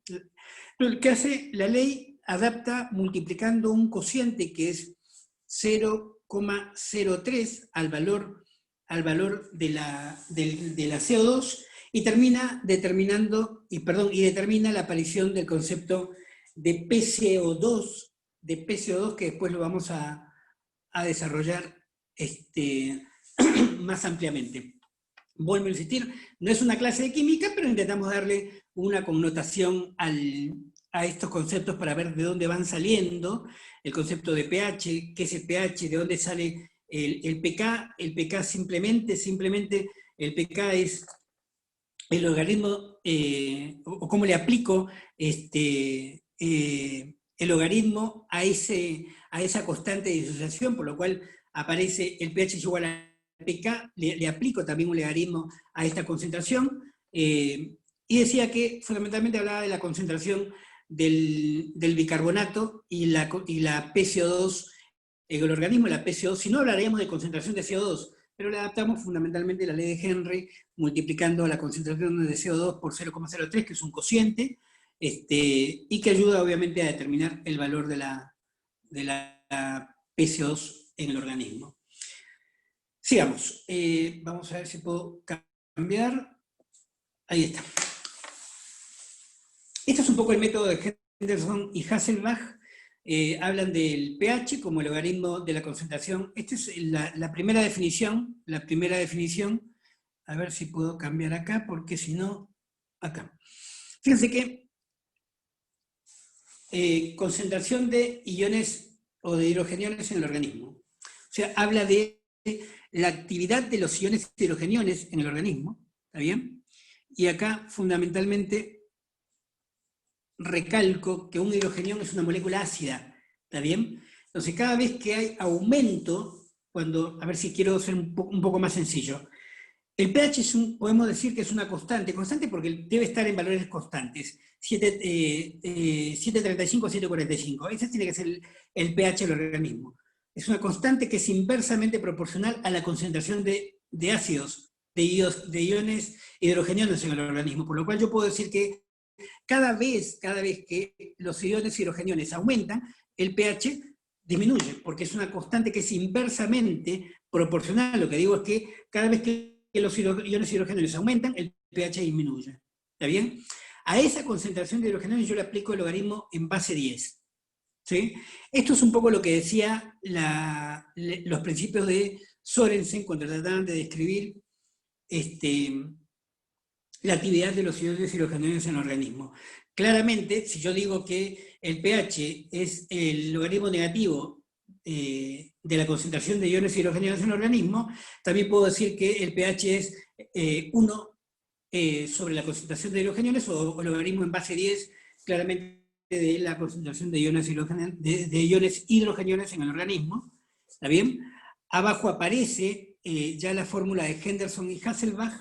Lo que hace la ley, adapta multiplicando un cociente que es 0,03 al valor de la CO2, y termina determinando, y determina la aparición del concepto de PCO2, que después lo vamos a desarrollar más ampliamente. Vuelvo a insistir, no es una clase de química, pero intentamos darle una connotación a estos conceptos para ver de dónde van saliendo. El concepto de pH, qué es el pH, de dónde sale el pK. El pK simplemente el pK es el logaritmo, o cómo le aplico el logaritmo a esa constante de disociación, por lo cual aparece el pH es igual a pK, le aplico también un logaritmo a esta concentración, y decía que fundamentalmente hablaba de la concentración del bicarbonato y la PCO2 en el organismo. La PCO2, si no hablaríamos de concentración de CO2, pero le adaptamos fundamentalmente la ley de Henry, multiplicando la concentración de CO2 por 0,03, que es un cociente, y que ayuda obviamente a determinar el valor de la PCO2 en el organismo. Sigamos. Vamos a ver si puedo cambiar. Ahí está. Este es un poco el método de Henderson y Hasselbalch. Hablan del pH como el logaritmo de la concentración. Esta es la primera definición. A ver si puedo cambiar acá, porque si no, acá. Fíjense que concentración de iones o de hidrogeniones en el organismo. O sea, habla de la actividad de los iones hidrogeniones en el organismo, ¿está bien? Y acá, fundamentalmente, recalco que un hidrogenión es una molécula ácida, ¿está bien? Entonces, cada vez que hay aumento, a ver si quiero ser un poco más sencillo, el pH podemos decir que es una constante porque debe estar en valores constantes, 735 a 745, ese tiene que ser el pH del organismo. Es una constante que es inversamente proporcional a la concentración de ácidos, de iones hidrogeniones en el organismo, por lo cual yo puedo decir que cada vez que los iones hidrogeniones aumentan, el pH disminuye, porque es una constante que es inversamente proporcional. Lo que digo es que cada vez que los iones hidrogeniones aumentan, el pH disminuye. ¿Está bien? A esa concentración de hidrogeniones yo le aplico el logaritmo en base 10. ¿Sí? Esto es un poco lo que decía los principios de Sorensen cuando trataban de describir la actividad de los iones hidrogeniones en el organismo. Claramente, si yo digo que el pH es el logaritmo negativo de la concentración de iones hidrogeniones en el organismo, también puedo decir que el pH es 1 sobre la concentración de hidrogeniones, o logaritmo en base 10, claramente de la concentración de iones hidrogeniones en el organismo. ¿Está bien? Abajo aparece ya la fórmula de Henderson y Hasselbalch,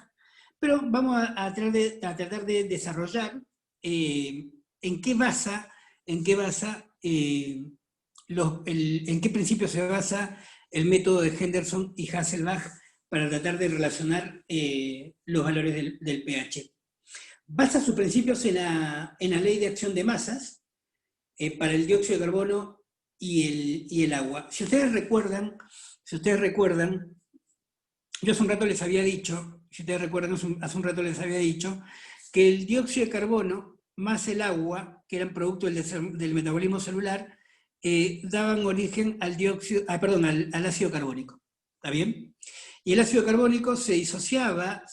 pero vamos a tratar de desarrollar en qué principio se basa el método de Henderson y Hasselbalch para tratar de relacionar los valores del pH. Basa sus principios en la ley de acción de masas para el dióxido de carbono y el agua. Si ustedes recuerdan, yo hace un rato les había dicho, que el dióxido de carbono más el agua, que eran producto del metabolismo celular, daban origen al ácido carbónico. ¿Está bien? Y el ácido carbónico se disocia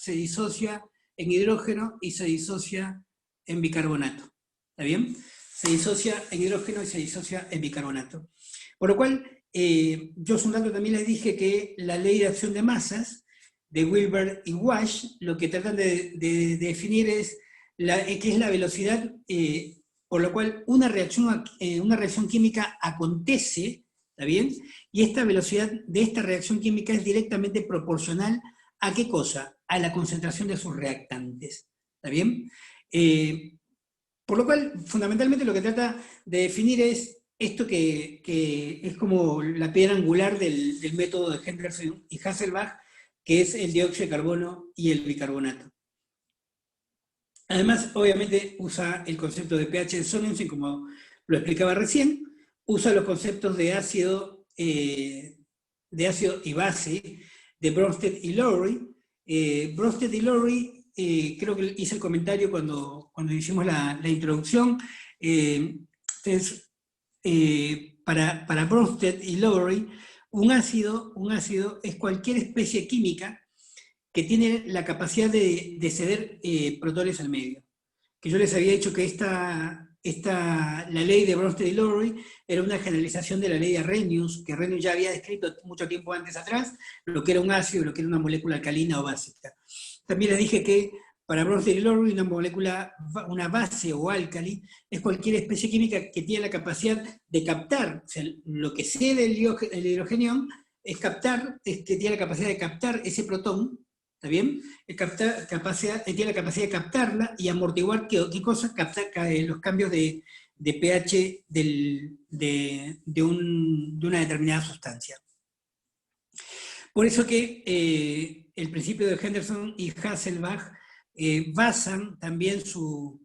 en hidrógeno y se disocia en bicarbonato. ¿Está bien? Se disocia en hidrógeno y se disocia en bicarbonato. Por lo cual, yo hace un rato también les dije que la ley de acción de masas de Wilbur y Wash, lo que tratan de definir es qué es la velocidad por lo cual una reacción química acontece, ¿está bien? Y esta velocidad de esta reacción química es directamente proporcional ¿a qué cosa? A la concentración de sus reactantes, ¿está bien? Por lo cual, fundamentalmente lo que trata de definir es esto que es como la piedra angular del método de Henderson y Hasselbalch, que es el dióxido de carbono y el bicarbonato. Además, obviamente, usa el concepto de pH de Sørensen, como lo explicaba recién, usa los conceptos de ácido y base de Bronsted y Lowry. Bronsted y Lowry, creo que hice el comentario cuando hicimos la introducción. Entonces, para Bronsted y Lowry, un ácido es cualquier especie química que tiene la capacidad de ceder protones al medio. Que yo les había dicho que la ley de Bronsted y Lowry era una generalización de la ley de Arrhenius, que Arrhenius ya había descrito mucho tiempo antes atrás, lo que era un ácido, lo que era una molécula alcalina o básica. También les dije que para Bronsted y Lowry una base o álcali, es cualquier especie química que tiene la capacidad de captar, o sea, lo que cede el hidrogenión es captar, tiene la capacidad de captar ese protón, ¿está bien? Tiene la capacidad de captarla y amortiguar ¿qué cosa? Captar los cambios de pH de una determinada sustancia. Por eso que el principio de Henderson y Hasselbalch basan también su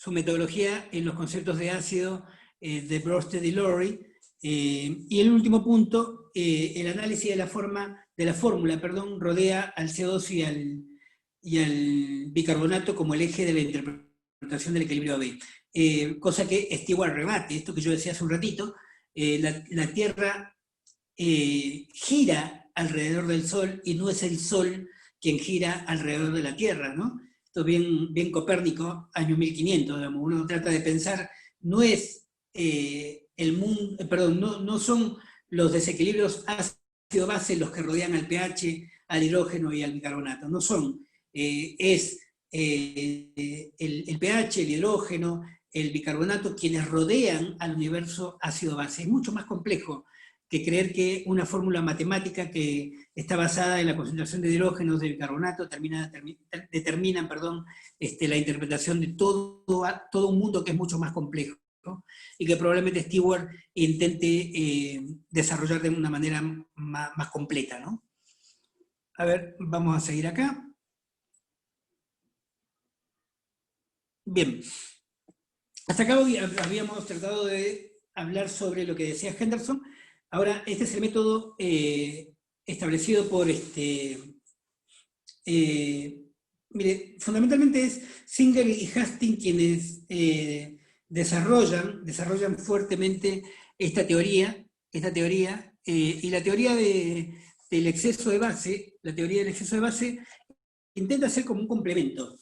metodología en los conceptos de ácido de Bronsted y Lowry. Y el último punto, el análisis de la fórmula, rodea al CO2 y al bicarbonato como el eje de la interpretación del equilibrio AB. Cosa que Stewart rebate, esto que yo decía hace un ratito, la Tierra gira alrededor del Sol y no es el Sol quien gira alrededor de la Tierra, ¿no? Esto es bien Copérnico, año 1500, digamos. Uno trata de pensar, no es el mundo, no son los desequilibrios ácido-base los que rodean al pH, al hidrógeno y al bicarbonato, no son. Es el pH, el hidrógeno, el bicarbonato quienes rodean al universo ácido-base. Es mucho más complejo que creer que una fórmula matemática que está basada en la concentración de hidrógenos de bicarbonato determinan la interpretación de todo un mundo que es mucho más complejo, ¿no? Y que probablemente Stewart intente desarrollar de una manera más completa, ¿no? A ver, vamos a seguir acá. Bien. Hasta acá habíamos tratado de hablar sobre lo que decía Henderson. Ahora, este es el método establecido por mire, fundamentalmente es Singer y Hastings quienes desarrollan fuertemente esta teoría, y la teoría del exceso de base, intenta ser como un complemento,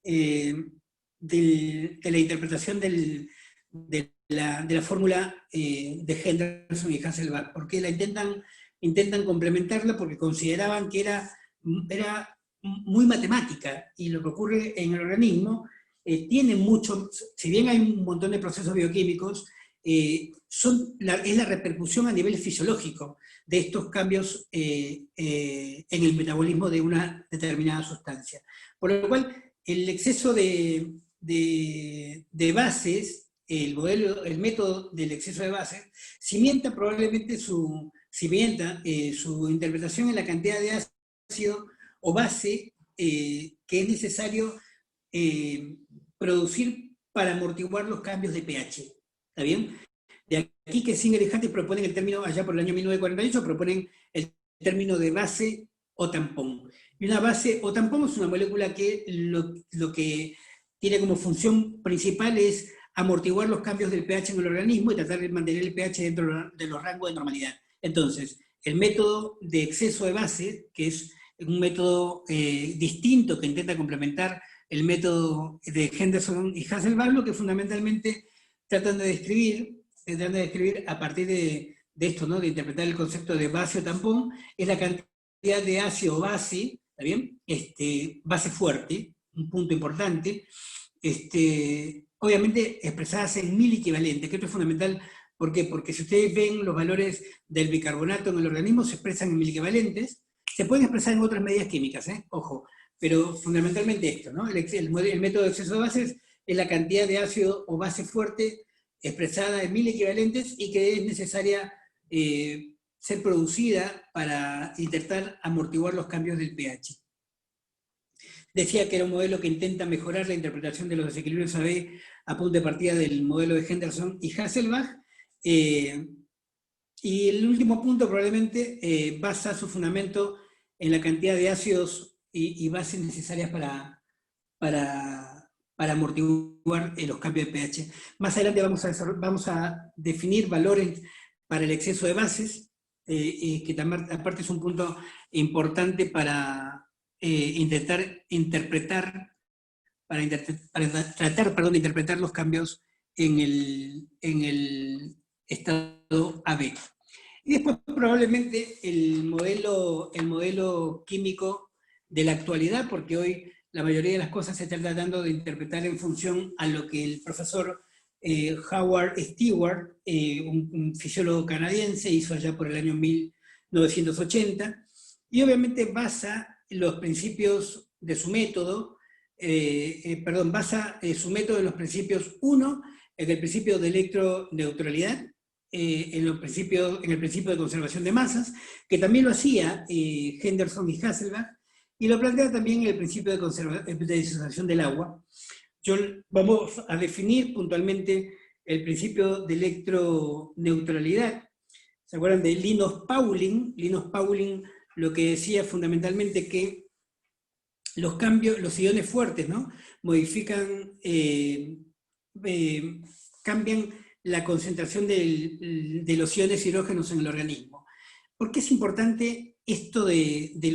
de la interpretación de la fórmula de Henderson y Hasselbalch, porque la intentan complementarla porque consideraban que era muy matemática, y lo que ocurre en el organismo tiene mucho, si bien hay un montón de procesos bioquímicos, es la repercusión a nivel fisiológico de estos cambios en el metabolismo de una determinada sustancia. Por lo cual, el exceso de bases, el método del exceso de bases, cimienta probablemente su interpretación en la cantidad de ácido o base que es necesario producir para amortiguar los cambios de pH. ¿Está bien? De aquí que Singer y Hastings proponen el término, allá por el año 1948, proponen el término de base o tampón. Y una base o tampón es una molécula que lo que tiene como función principal es amortiguar los cambios del pH en el organismo y tratar de mantener el pH dentro de los rangos de normalidad. Entonces, el método de exceso de base, que es un método distinto que intenta complementar el método de Henderson y Hasselbalch, lo que fundamentalmente tratan de describir a partir de esto, ¿no? De interpretar el concepto de base o tampón, es la cantidad de ácido base, ¿está bien? Base fuerte, un punto importante, obviamente expresadas en 1000 equivalentes, que esto es fundamental. ¿Por qué? Porque si ustedes ven los valores del bicarbonato en el organismo, se expresan en 1000 equivalentes, se pueden expresar en otras medidas químicas, ojo, pero fundamentalmente esto, ¿no? El método de exceso de bases es la cantidad de ácido o base fuerte expresada en 1000 equivalentes y que es necesaria ser producida para intentar amortiguar los cambios del pH. Decía que era un modelo que intenta mejorar la interpretación de los desequilibrios AB a punto de partida del modelo de Henderson y Hasselbalch. Y el último punto probablemente basa su fundamento en la cantidad de ácidos y bases necesarias para amortiguar los cambios de pH. Más adelante vamos a definir valores para el exceso de bases, que también, aparte es un punto importante para tratar de interpretar los cambios en el estado AB. Y después probablemente el modelo químico de la actualidad, porque hoy la mayoría de las cosas se están tratando de interpretar en función a lo que el profesor Howard Stewart, un fisiólogo canadiense, hizo allá por el año 1980, y obviamente basa los principios de su método, basa su método en los principios, uno, en el principio de electroneutralidad, en el principio de conservación de masas, que también lo hacía Henderson y Hasselbalch, y lo plantea también en el principio de disociación del agua. Vamos a definir puntualmente el principio de electroneutralidad. ¿Se acuerdan de Linus Pauling? Linus Pauling lo que decía fundamentalmente que los iones fuertes, ¿no? Cambian la concentración de los iones hidrógenos en el organismo. ¿Por qué es importante esto del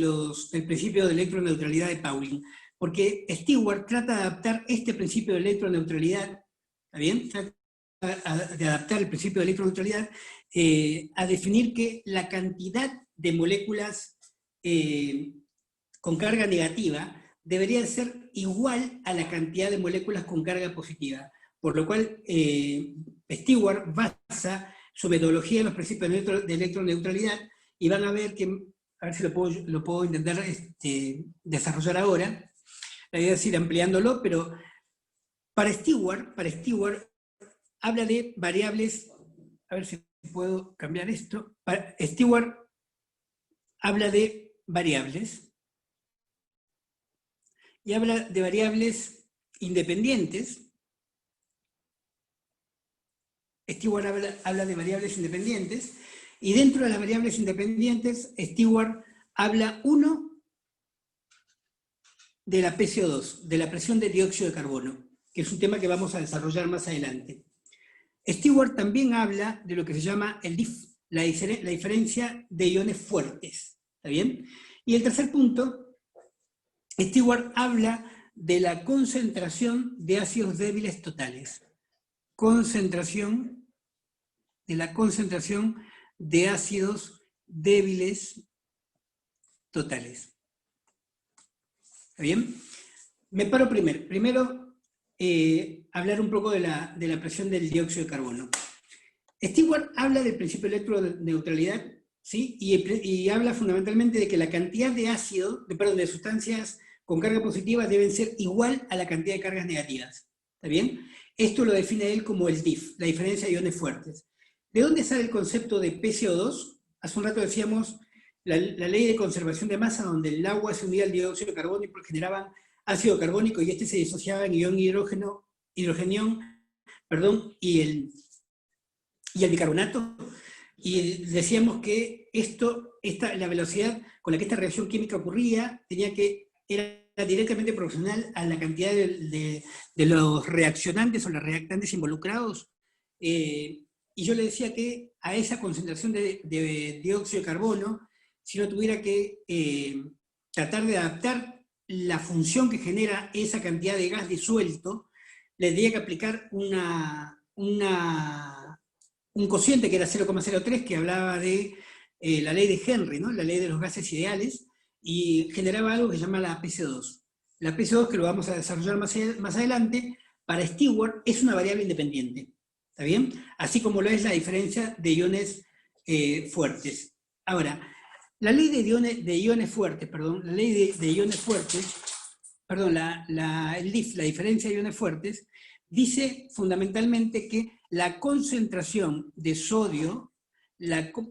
principio de electroneutralidad de Pauling? Porque Stewart trata de adaptar este principio de electroneutralidad, ¿está bien? Trata de adaptar el principio de electroneutralidad a definir que la cantidad de moléculas con carga negativa debería ser igual a la cantidad de moléculas con carga positiva. Por lo cual, Stewart basa su metodología en los principios de electroneutralidad, y van a ver que, a ver si lo puedo intentar desarrollar ahora. La idea es ir ampliándolo, pero para Stewart habla de variables, a ver si puedo cambiar esto. Stewart habla de variables, y habla de variables independientes. Stewart habla de variables independientes, y dentro de las variables independientes, Stewart habla, uno, de la PCO2, de la presión de dióxido de carbono, que es un tema que vamos a desarrollar más adelante. Stewart también habla de lo que se llama el DIF, la diferencia de iones fuertes, ¿está bien? Y el tercer punto, Stewart habla de la concentración de ácidos débiles totales. Concentración de ácidos débiles totales. ¿Está bien? Me paro primero hablar un poco de la presión del dióxido de carbono. Stewart habla del principio de electroneutralidad, ¿sí? Y habla fundamentalmente de que la cantidad de sustancias con carga positiva deben ser igual a la cantidad de cargas negativas. ¿Está bien? Esto lo define él como el DIF, la diferencia de iones fuertes. ¿De dónde sale el concepto de PCO2? Hace un rato decíamos la ley de conservación de masa, donde el agua se unía al dióxido de carbono y generaban ácido carbónico, y este se disociaba en ion hidrogenión, y el bicarbonato. Y decíamos que la velocidad con la que esta reacción química ocurría era directamente proporcional a la cantidad de los reaccionantes o los reactantes involucrados. Y yo le decía que a esa concentración de dióxido de carbono, si no tuviera que tratar de adaptar la función que genera esa cantidad de gas disuelto, le tendría que aplicar un cociente que era 0,03, que hablaba de la ley de Henry, ¿no? La ley de los gases ideales, y generaba algo que se llama la PC2. La PCO2, que lo vamos a desarrollar más adelante, para Stewart es una variable independiente. ¿Está bien? Así como lo es la diferencia de iones fuertes. Ahora, la ley de iones fuertes, perdón, la ley de iones fuertes, perdón, el DIF, la diferencia de iones fuertes, dice fundamentalmente que la concentración de sodio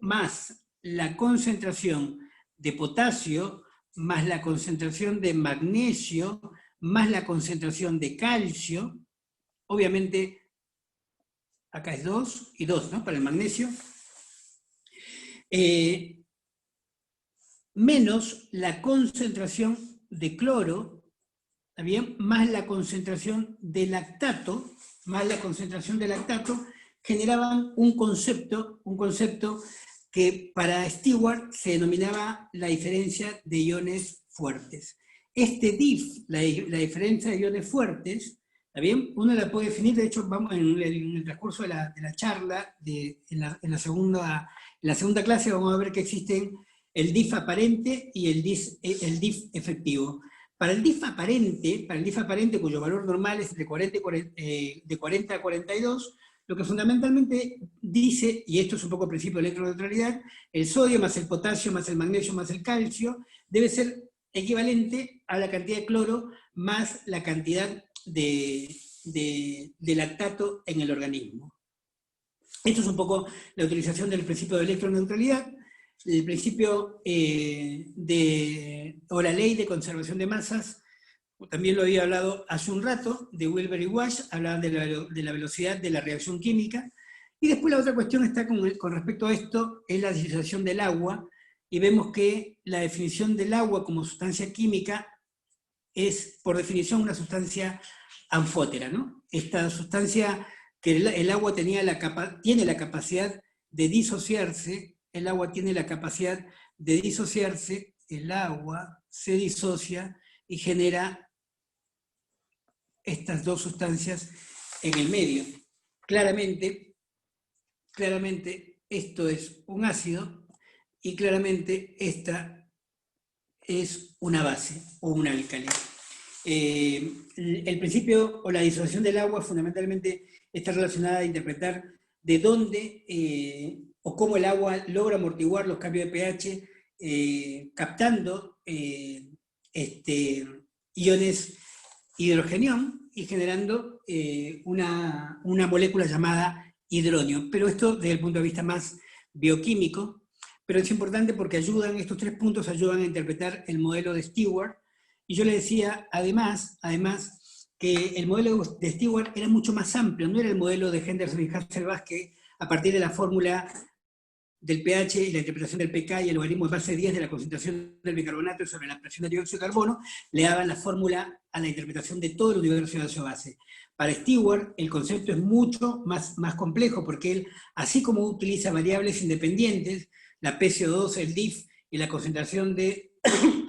más la concentración de potasio, más la concentración de magnesio, más la concentración de calcio, obviamente acá es 2 y 2, ¿no? Para el magnesio, menos la concentración de cloro, ¿está bien? Más la concentración de lactato, generaban un concepto que para Stewart se denominaba la diferencia de iones fuertes. Este DIF, la diferencia de iones fuertes, ¿está bien? Uno la puede definir, de hecho, vamos en el transcurso de la charla, en la segunda clase vamos a ver que existen el DIF aparente y el DIF efectivo. Para el DIF aparente, cuyo valor normal es de 40 a 42, lo que fundamentalmente dice, y esto es un poco principio de electroneutralidad, el sodio más el potasio más el magnesio más el calcio debe ser equivalente a la cantidad de cloro más la cantidad de lactato en el organismo. Esto es un poco la utilización del principio de electroneutralidad, el principio o la ley de conservación de masas. También lo había hablado hace un rato, de Wilber y Wash, hablaban de la velocidad de la reacción química. Y después la otra cuestión está con respecto a esto, es la disociación del agua, y vemos que la definición del agua como sustancia química es, por definición, una sustancia anfótera, ¿no? Esta sustancia que el agua tiene la capacidad de disociarse, el agua se disocia y genera estas dos sustancias en el medio. Claramente esto es un ácido y claramente esta es una base o un álcali. El principio o la disociación del agua fundamentalmente está relacionada a interpretar de dónde o cómo el agua logra amortiguar los cambios de pH captando iones hidrogenión y generando una molécula llamada hidronio. Pero esto desde el punto de vista más bioquímico, pero es importante porque estos 3 puntos ayudan a interpretar el modelo de Stewart. Y yo le decía, además, que el modelo de Stewart era mucho más amplio, no era el modelo de Henderson y Hasselbalch que a partir de la fórmula del pH y la interpretación del pK y el logaritmo de base 10 de la concentración del bicarbonato sobre la presión de dióxido de carbono, le daban la fórmula a la interpretación de todo el universo de ácido-base. Para Stewart el concepto es mucho más complejo porque él, así como utiliza variables independientes, la PCO2, el DIF y la concentración de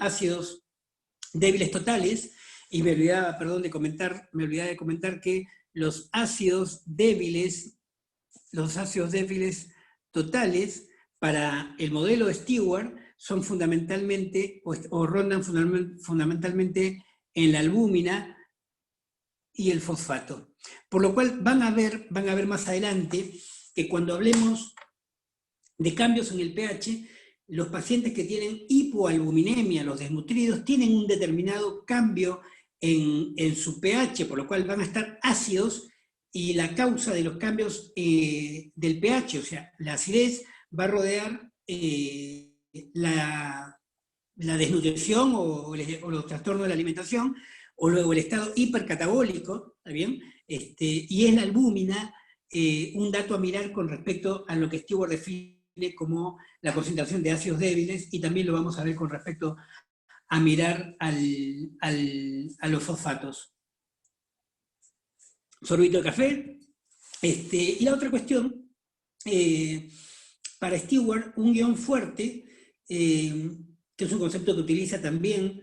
ácidos débiles totales, y me olvidaba de comentar que los ácidos débiles totales para el modelo de Stewart son fundamentalmente, o rondan fundamentalmente en la albúmina y el fosfato. Por lo cual van a ver más adelante que cuando hablemos de cambios en el pH, los pacientes que tienen hipoalbuminemia, los desnutridos, tienen un determinado cambio en su pH, por lo cual van a estar ácidos, y la causa de los cambios del pH, o sea, la acidez, va a rodear la desnutrición o los trastornos de la alimentación, o luego el estado hipercatabólico, ¿está bien? Y es la albúmina un dato a mirar con respecto a lo que Stewart define como la concentración de ácidos débiles, y también lo vamos a ver con respecto a mirar a los fosfatos. Sorbito de café. Y la otra cuestión, para Stewart, un ion fuerte, que es un concepto que utiliza también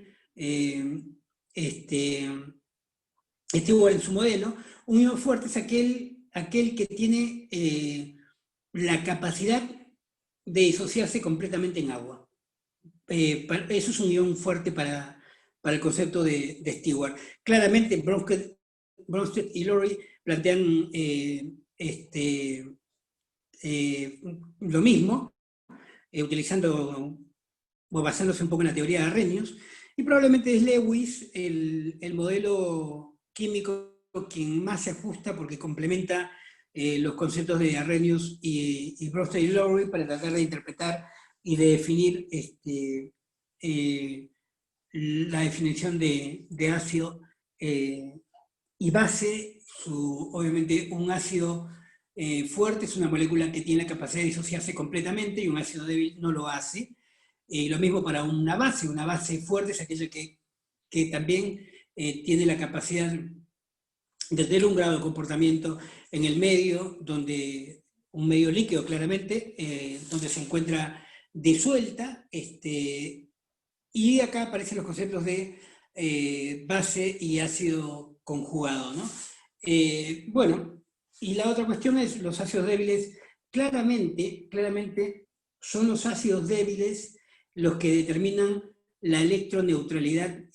Stewart en su modelo, un ion fuerte es aquel que tiene la capacidad de disociarse completamente en agua. Eso es un ion fuerte para para el concepto de Stewart. Claramente Bronsted y Lowry plantean lo mismo, utilizando o basándose un poco en la teoría de Arrhenius, y probablemente es Lewis el modelo químico quien más se ajusta porque complementa los conceptos de Arrhenius y Bronsted y Lowry para tratar de interpretar y de definir la definición de ácido y base. Obviamente un ácido fuerte es una molécula que tiene la capacidad de disociarse completamente y un ácido débil no lo hace. Lo mismo para una base fuerte es aquella que también tiene la capacidad de tener un grado de comportamiento en el medio, un medio líquido claramente, donde se encuentra disuelta, y acá aparecen los conceptos de base y ácido conjugado, ¿no? Bueno, y la otra cuestión es los ácidos débiles. Claramente son los ácidos débiles los que determinan la electroneutralidad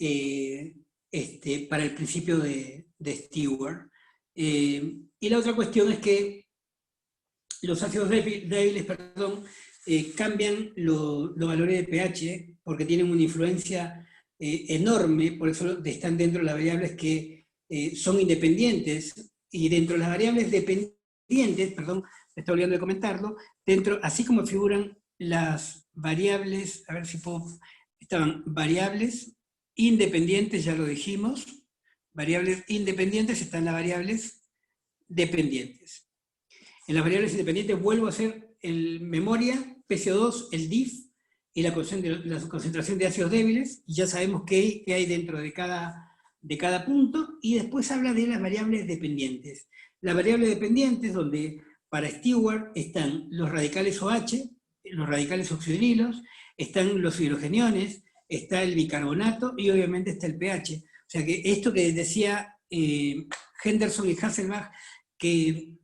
para el principio de Stewart. Y la otra cuestión es que los ácidos débiles, cambian los valores de pH porque tienen una influencia enorme, por eso están dentro de las variables que son independientes, y dentro de las variables dependientes, me estoy olvidando de comentarlo, así como figuran las variables, a ver si puedo, estaban variables independientes, ya lo dijimos, variables independientes, están las variables dependientes. En las variables independientes vuelvo a hacer memoria, PCO2, el DIF y la concentración de ácidos débiles, y ya sabemos qué hay dentro de cada punto, y después habla de las variables dependientes. Las variables dependientes, donde para Stewart están los radicales OH, los radicales oxidrilos, están los hidrogeniones, está el bicarbonato y obviamente está el pH. O sea que esto que decía Henderson y Hasselbalch, que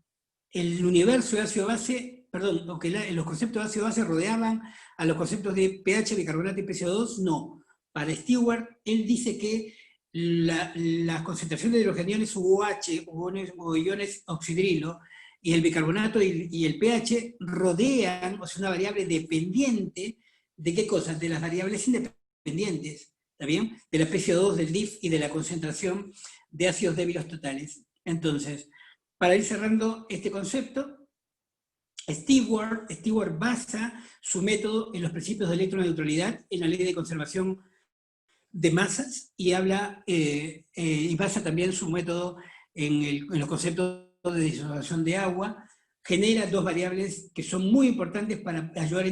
el universo de ácido-base, o que los conceptos de ácido-base rodeaban a los conceptos de pH, bicarbonato y PCO2, no. Para Stewart, él dice que la concentración de hidrogeniones OH, o iones oxidrilo, y el bicarbonato y el pH rodean, o sea, una variable dependiente, ¿de qué cosas? De las variables independientes, ¿está bien? De la PCO2, del DIF y de la concentración de ácidos débiles totales. Entonces, para ir cerrando este concepto, Stewart basa su método en los principios de electroneutralidad, en la ley de conservación de masas, y y basa también su método en los conceptos de disociación de agua. Genera dos variables que son muy importantes para ayudar a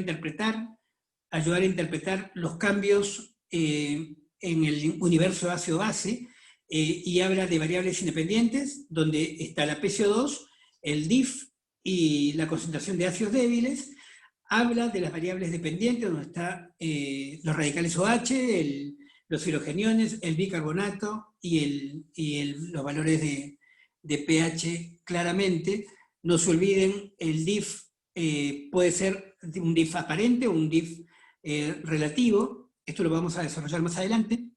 interpretar los cambios en el universo ácido-base, y habla de variables independientes, donde está la PCO2, el DIF y la concentración de ácidos débiles. Habla de las variables dependientes, donde están los radicales OH, los hidrogeniones, el bicarbonato y los valores de pH claramente. No se olviden, el DIF puede ser un DIF aparente o un DIF relativo, esto lo vamos a desarrollar más adelante.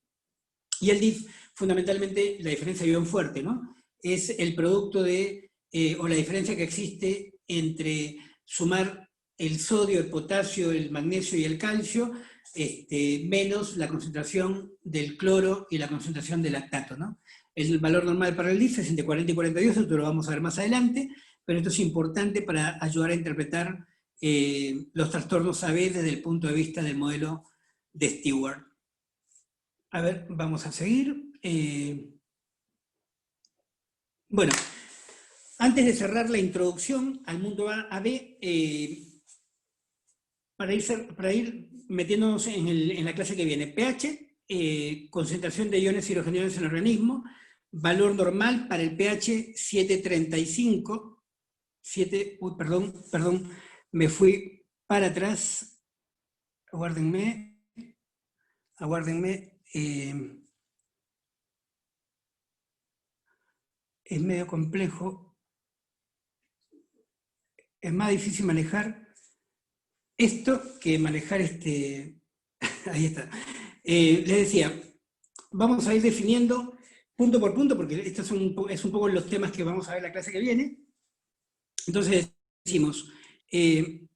Y el DIF, fundamentalmente, la diferencia de ion fuerte, ¿no? Es el producto o la diferencia que existe entre sumar el sodio, el potasio, el magnesio y el calcio, menos la concentración del cloro y la concentración del lactato, ¿no? El valor normal para el DIF es entre 40 y 42, esto lo vamos a ver más adelante, pero esto es importante para ayudar a interpretar los trastornos AB desde el punto de vista del modelo de Stewart. A ver, vamos a seguir. Bueno, antes de cerrar la introducción al mundo AB, para ir metiéndonos en la clase que viene, pH, concentración de iones hidrogeniones en el organismo, valor normal para el pH 735, perdón, me fui para atrás, aguárdenme, es medio complejo, es más difícil manejar esto que manejar ahí está. Les decía, vamos a ir definiendo punto por punto, porque estos es un poco los temas que vamos a ver la clase que viene. Entonces decimos, el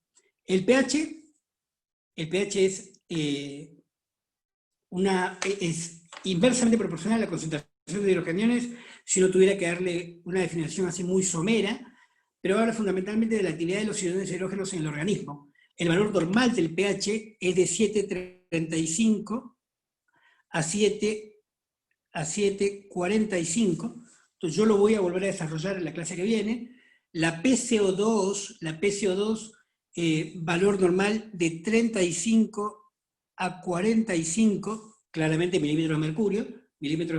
pH es inversamente proporcional a la concentración de hidrogeniones si no tuviera que darle una definición así muy somera, pero habla fundamentalmente de la actividad de los iones hidrógenos en el organismo. El valor normal del pH es de 7,35 a 7,45. Entonces yo lo voy a volver a desarrollar en la clase que viene. La PCO2, valor normal de 35 a 45, claramente milímetros de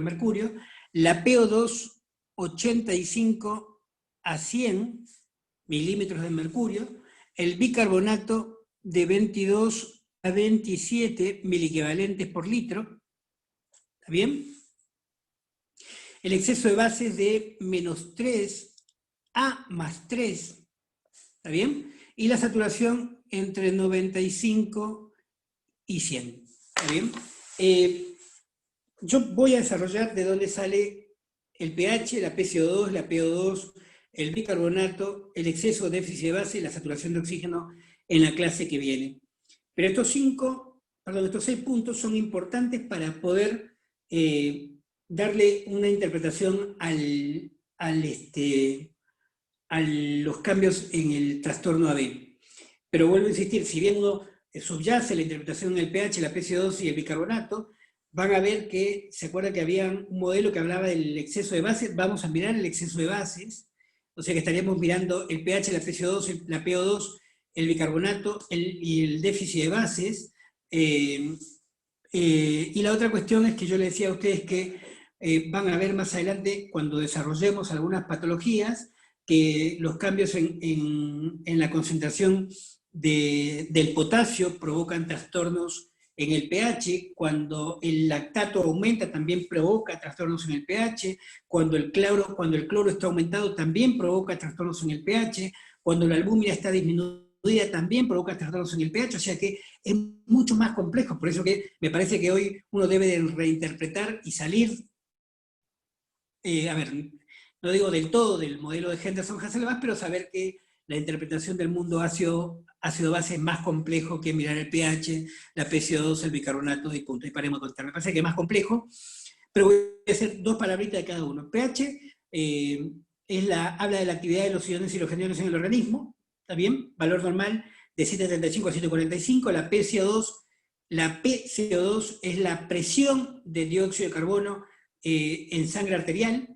mercurio. La PO2, 85 a 100 milímetros de mercurio. El bicarbonato de 22 a 27 miliequivalentes por litro. ¿Está bien? El exceso de bases de -3 a +3. ¿Está bien? Y la saturación entre 95 y 100. ¿Está bien? Yo voy a desarrollar de dónde sale el pH, la PCO2, la PO2, el bicarbonato, el exceso de déficit de base y la saturación de oxígeno en la clase que viene. Pero estos 6 puntos son importantes para poder darle una interpretación a los cambios en el trastorno AB. Pero vuelvo a insistir, si bien uno subyace la interpretación del pH, la PCO2 y el bicarbonato, van a ver que, ¿se acuerdan que había un modelo que hablaba del exceso de bases? Vamos a mirar el exceso de bases, o sea que estaríamos mirando el pH, la PCO2, la PO2, el bicarbonato y el déficit de bases. Y la otra cuestión es que yo les decía a ustedes que van a ver más adelante, cuando desarrollemos algunas patologías, que los cambios en la concentración del potasio provocan trastornos en el pH, cuando el lactato aumenta también provoca trastornos en el pH, cuando el cloro está aumentado también provoca trastornos en el pH, cuando la albúmina está disminuida también provoca trastornos en el pH, o sea que es mucho más complejo, por eso que me parece que hoy uno debe de reinterpretar y salir, no digo del todo del modelo de Henderson-Hasselbalch, pero saber que la interpretación del mundo ácido-base es más complejo que mirar el pH, la PCO2, el bicarbonato y punto. Y paremos de contar. Me parece que es más complejo, pero voy a hacer 2 palabritas de cada uno. pH habla de la actividad de los iones hidrogeniones en el organismo, ¿está bien? Valor normal de 7,35 a 7,45. La PCO2 es la presión de dióxido de carbono en sangre arterial.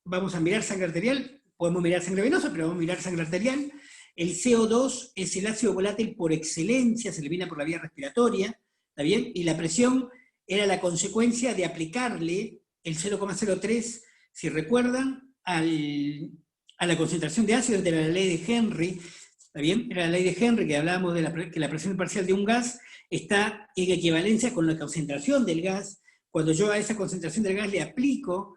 Vamos a mirar sangre arterial, podemos mirar sangre venosa, pero vamos a mirar sangre arterial. El CO2 es el ácido volátil por excelencia, se elimina por la vía respiratoria, ¿está bien? Y la presión era la consecuencia de aplicarle el 0,03, si recuerdan, a la concentración de ácido de la ley de Henry, ¿está bien? Era la ley de Henry que hablábamos de que la presión parcial de un gas está en equivalencia con la concentración del gas. Cuando yo a esa concentración del gas le aplico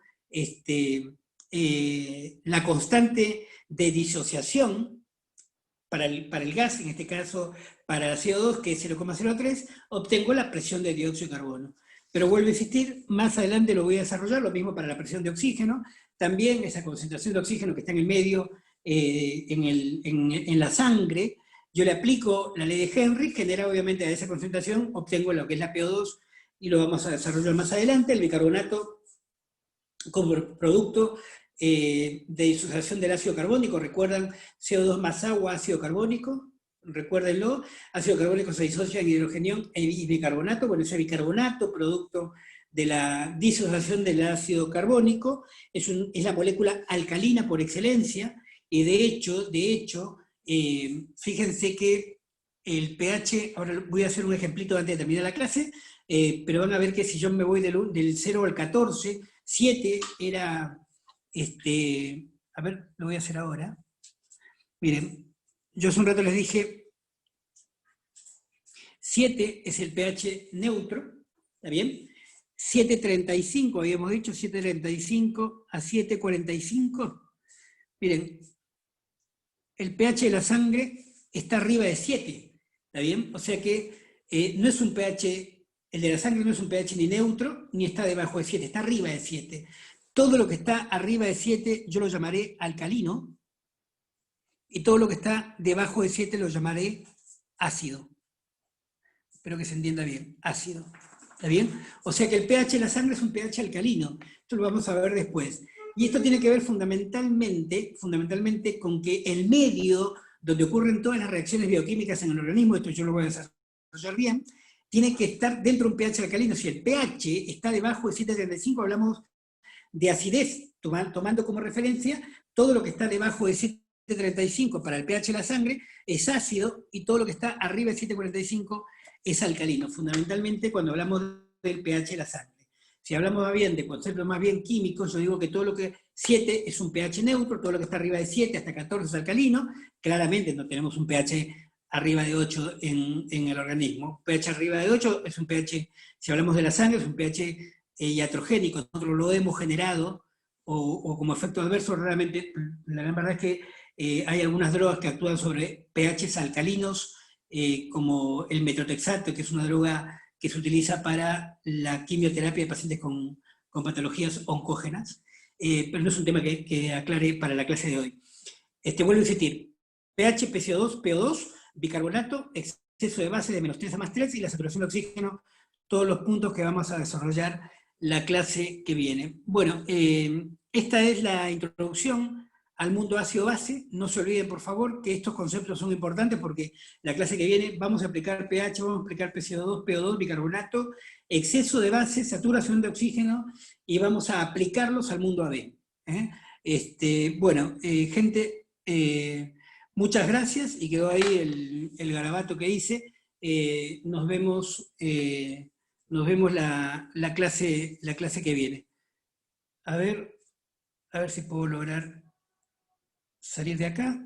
la constante de disociación para el gas, en este caso para la CO2, que es 0,03, obtengo la presión de dióxido de carbono. Pero vuelvo a insistir, más adelante lo voy a desarrollar, lo mismo para la presión de oxígeno, también esa concentración de oxígeno que está en el medio, en la sangre, yo le aplico la ley de Henry, genera obviamente a esa concentración, obtengo lo que es la PO2, y lo vamos a desarrollar más adelante. El bicarbonato como producto de disociación del ácido carbónico, recuerdan, CO2 más agua, ácido carbónico, recuérdenlo, ácido carbónico se disocia en hidrogenión y bicarbonato, bueno, ese bicarbonato, producto de la disociación del ácido carbónico, es la molécula alcalina por excelencia, y de hecho, fíjense que el pH, ahora voy a hacer un ejemplito antes de terminar la clase, pero van a ver que si yo me voy del 0 al 14, 7 era, a ver, lo voy a hacer ahora. Miren, yo hace un rato les dije, 7 es el pH neutro, ¿está bien? 7,35, habíamos dicho, 7,35 a 7,45. Miren, el pH de la sangre está arriba de 7, ¿está bien? O sea que no es un pH El de la sangre no es un pH ni neutro, ni está debajo de 7, está arriba de 7. Todo lo que está arriba de 7 yo lo llamaré alcalino, y todo lo que está debajo de 7 lo llamaré ácido. Espero que se entienda bien, ácido. ¿Está bien? O sea que el pH de la sangre es un pH alcalino. Esto lo vamos a ver después. Y esto tiene que ver fundamentalmente con que el medio donde ocurren todas las reacciones bioquímicas en el organismo, esto yo lo voy a desarrollar bien, tiene que estar dentro de un pH alcalino. Si el pH está debajo de 7,35, hablamos de acidez, tomando como referencia todo lo que está debajo de 7,35 para el pH de la sangre es ácido, y todo lo que está arriba de 7,45 es alcalino, fundamentalmente cuando hablamos del pH de la sangre. Si hablamos más bien de conceptos más bien químicos, yo digo que todo lo que 7 es un pH neutro, todo lo que está arriba de 7 hasta 14 es alcalino. Claramente no tenemos un pH arriba de 8 en el organismo. pH arriba de 8 es un pH, si hablamos de la sangre, es un pH iatrogénico, nosotros lo hemos generado, o como efecto adverso, realmente, la gran verdad es que hay algunas drogas que actúan sobre pHs alcalinos, como el metotrexato, que es una droga que se utiliza para la quimioterapia de pacientes con patologías oncógenas, pero no es un tema que aclare para la clase de hoy. Vuelvo a insistir, pH, PCO2, PO2, bicarbonato, exceso de base de -3 a +3 y la saturación de oxígeno, todos los puntos que vamos a desarrollar la clase que viene. Bueno, esta es la introducción al mundo ácido-base. No se olviden, por favor, que estos conceptos son importantes porque la clase que viene vamos a aplicar pH, vamos a aplicar PCO2, PO2, bicarbonato, exceso de base, saturación de oxígeno, y vamos a aplicarlos al mundo AB. Bueno, gente, muchas gracias, y quedó ahí el garabato que hice. Nos vemos la clase que viene. A ver si puedo lograr salir de acá.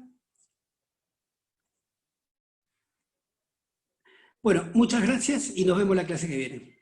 Bueno, muchas gracias y nos vemos la clase que viene.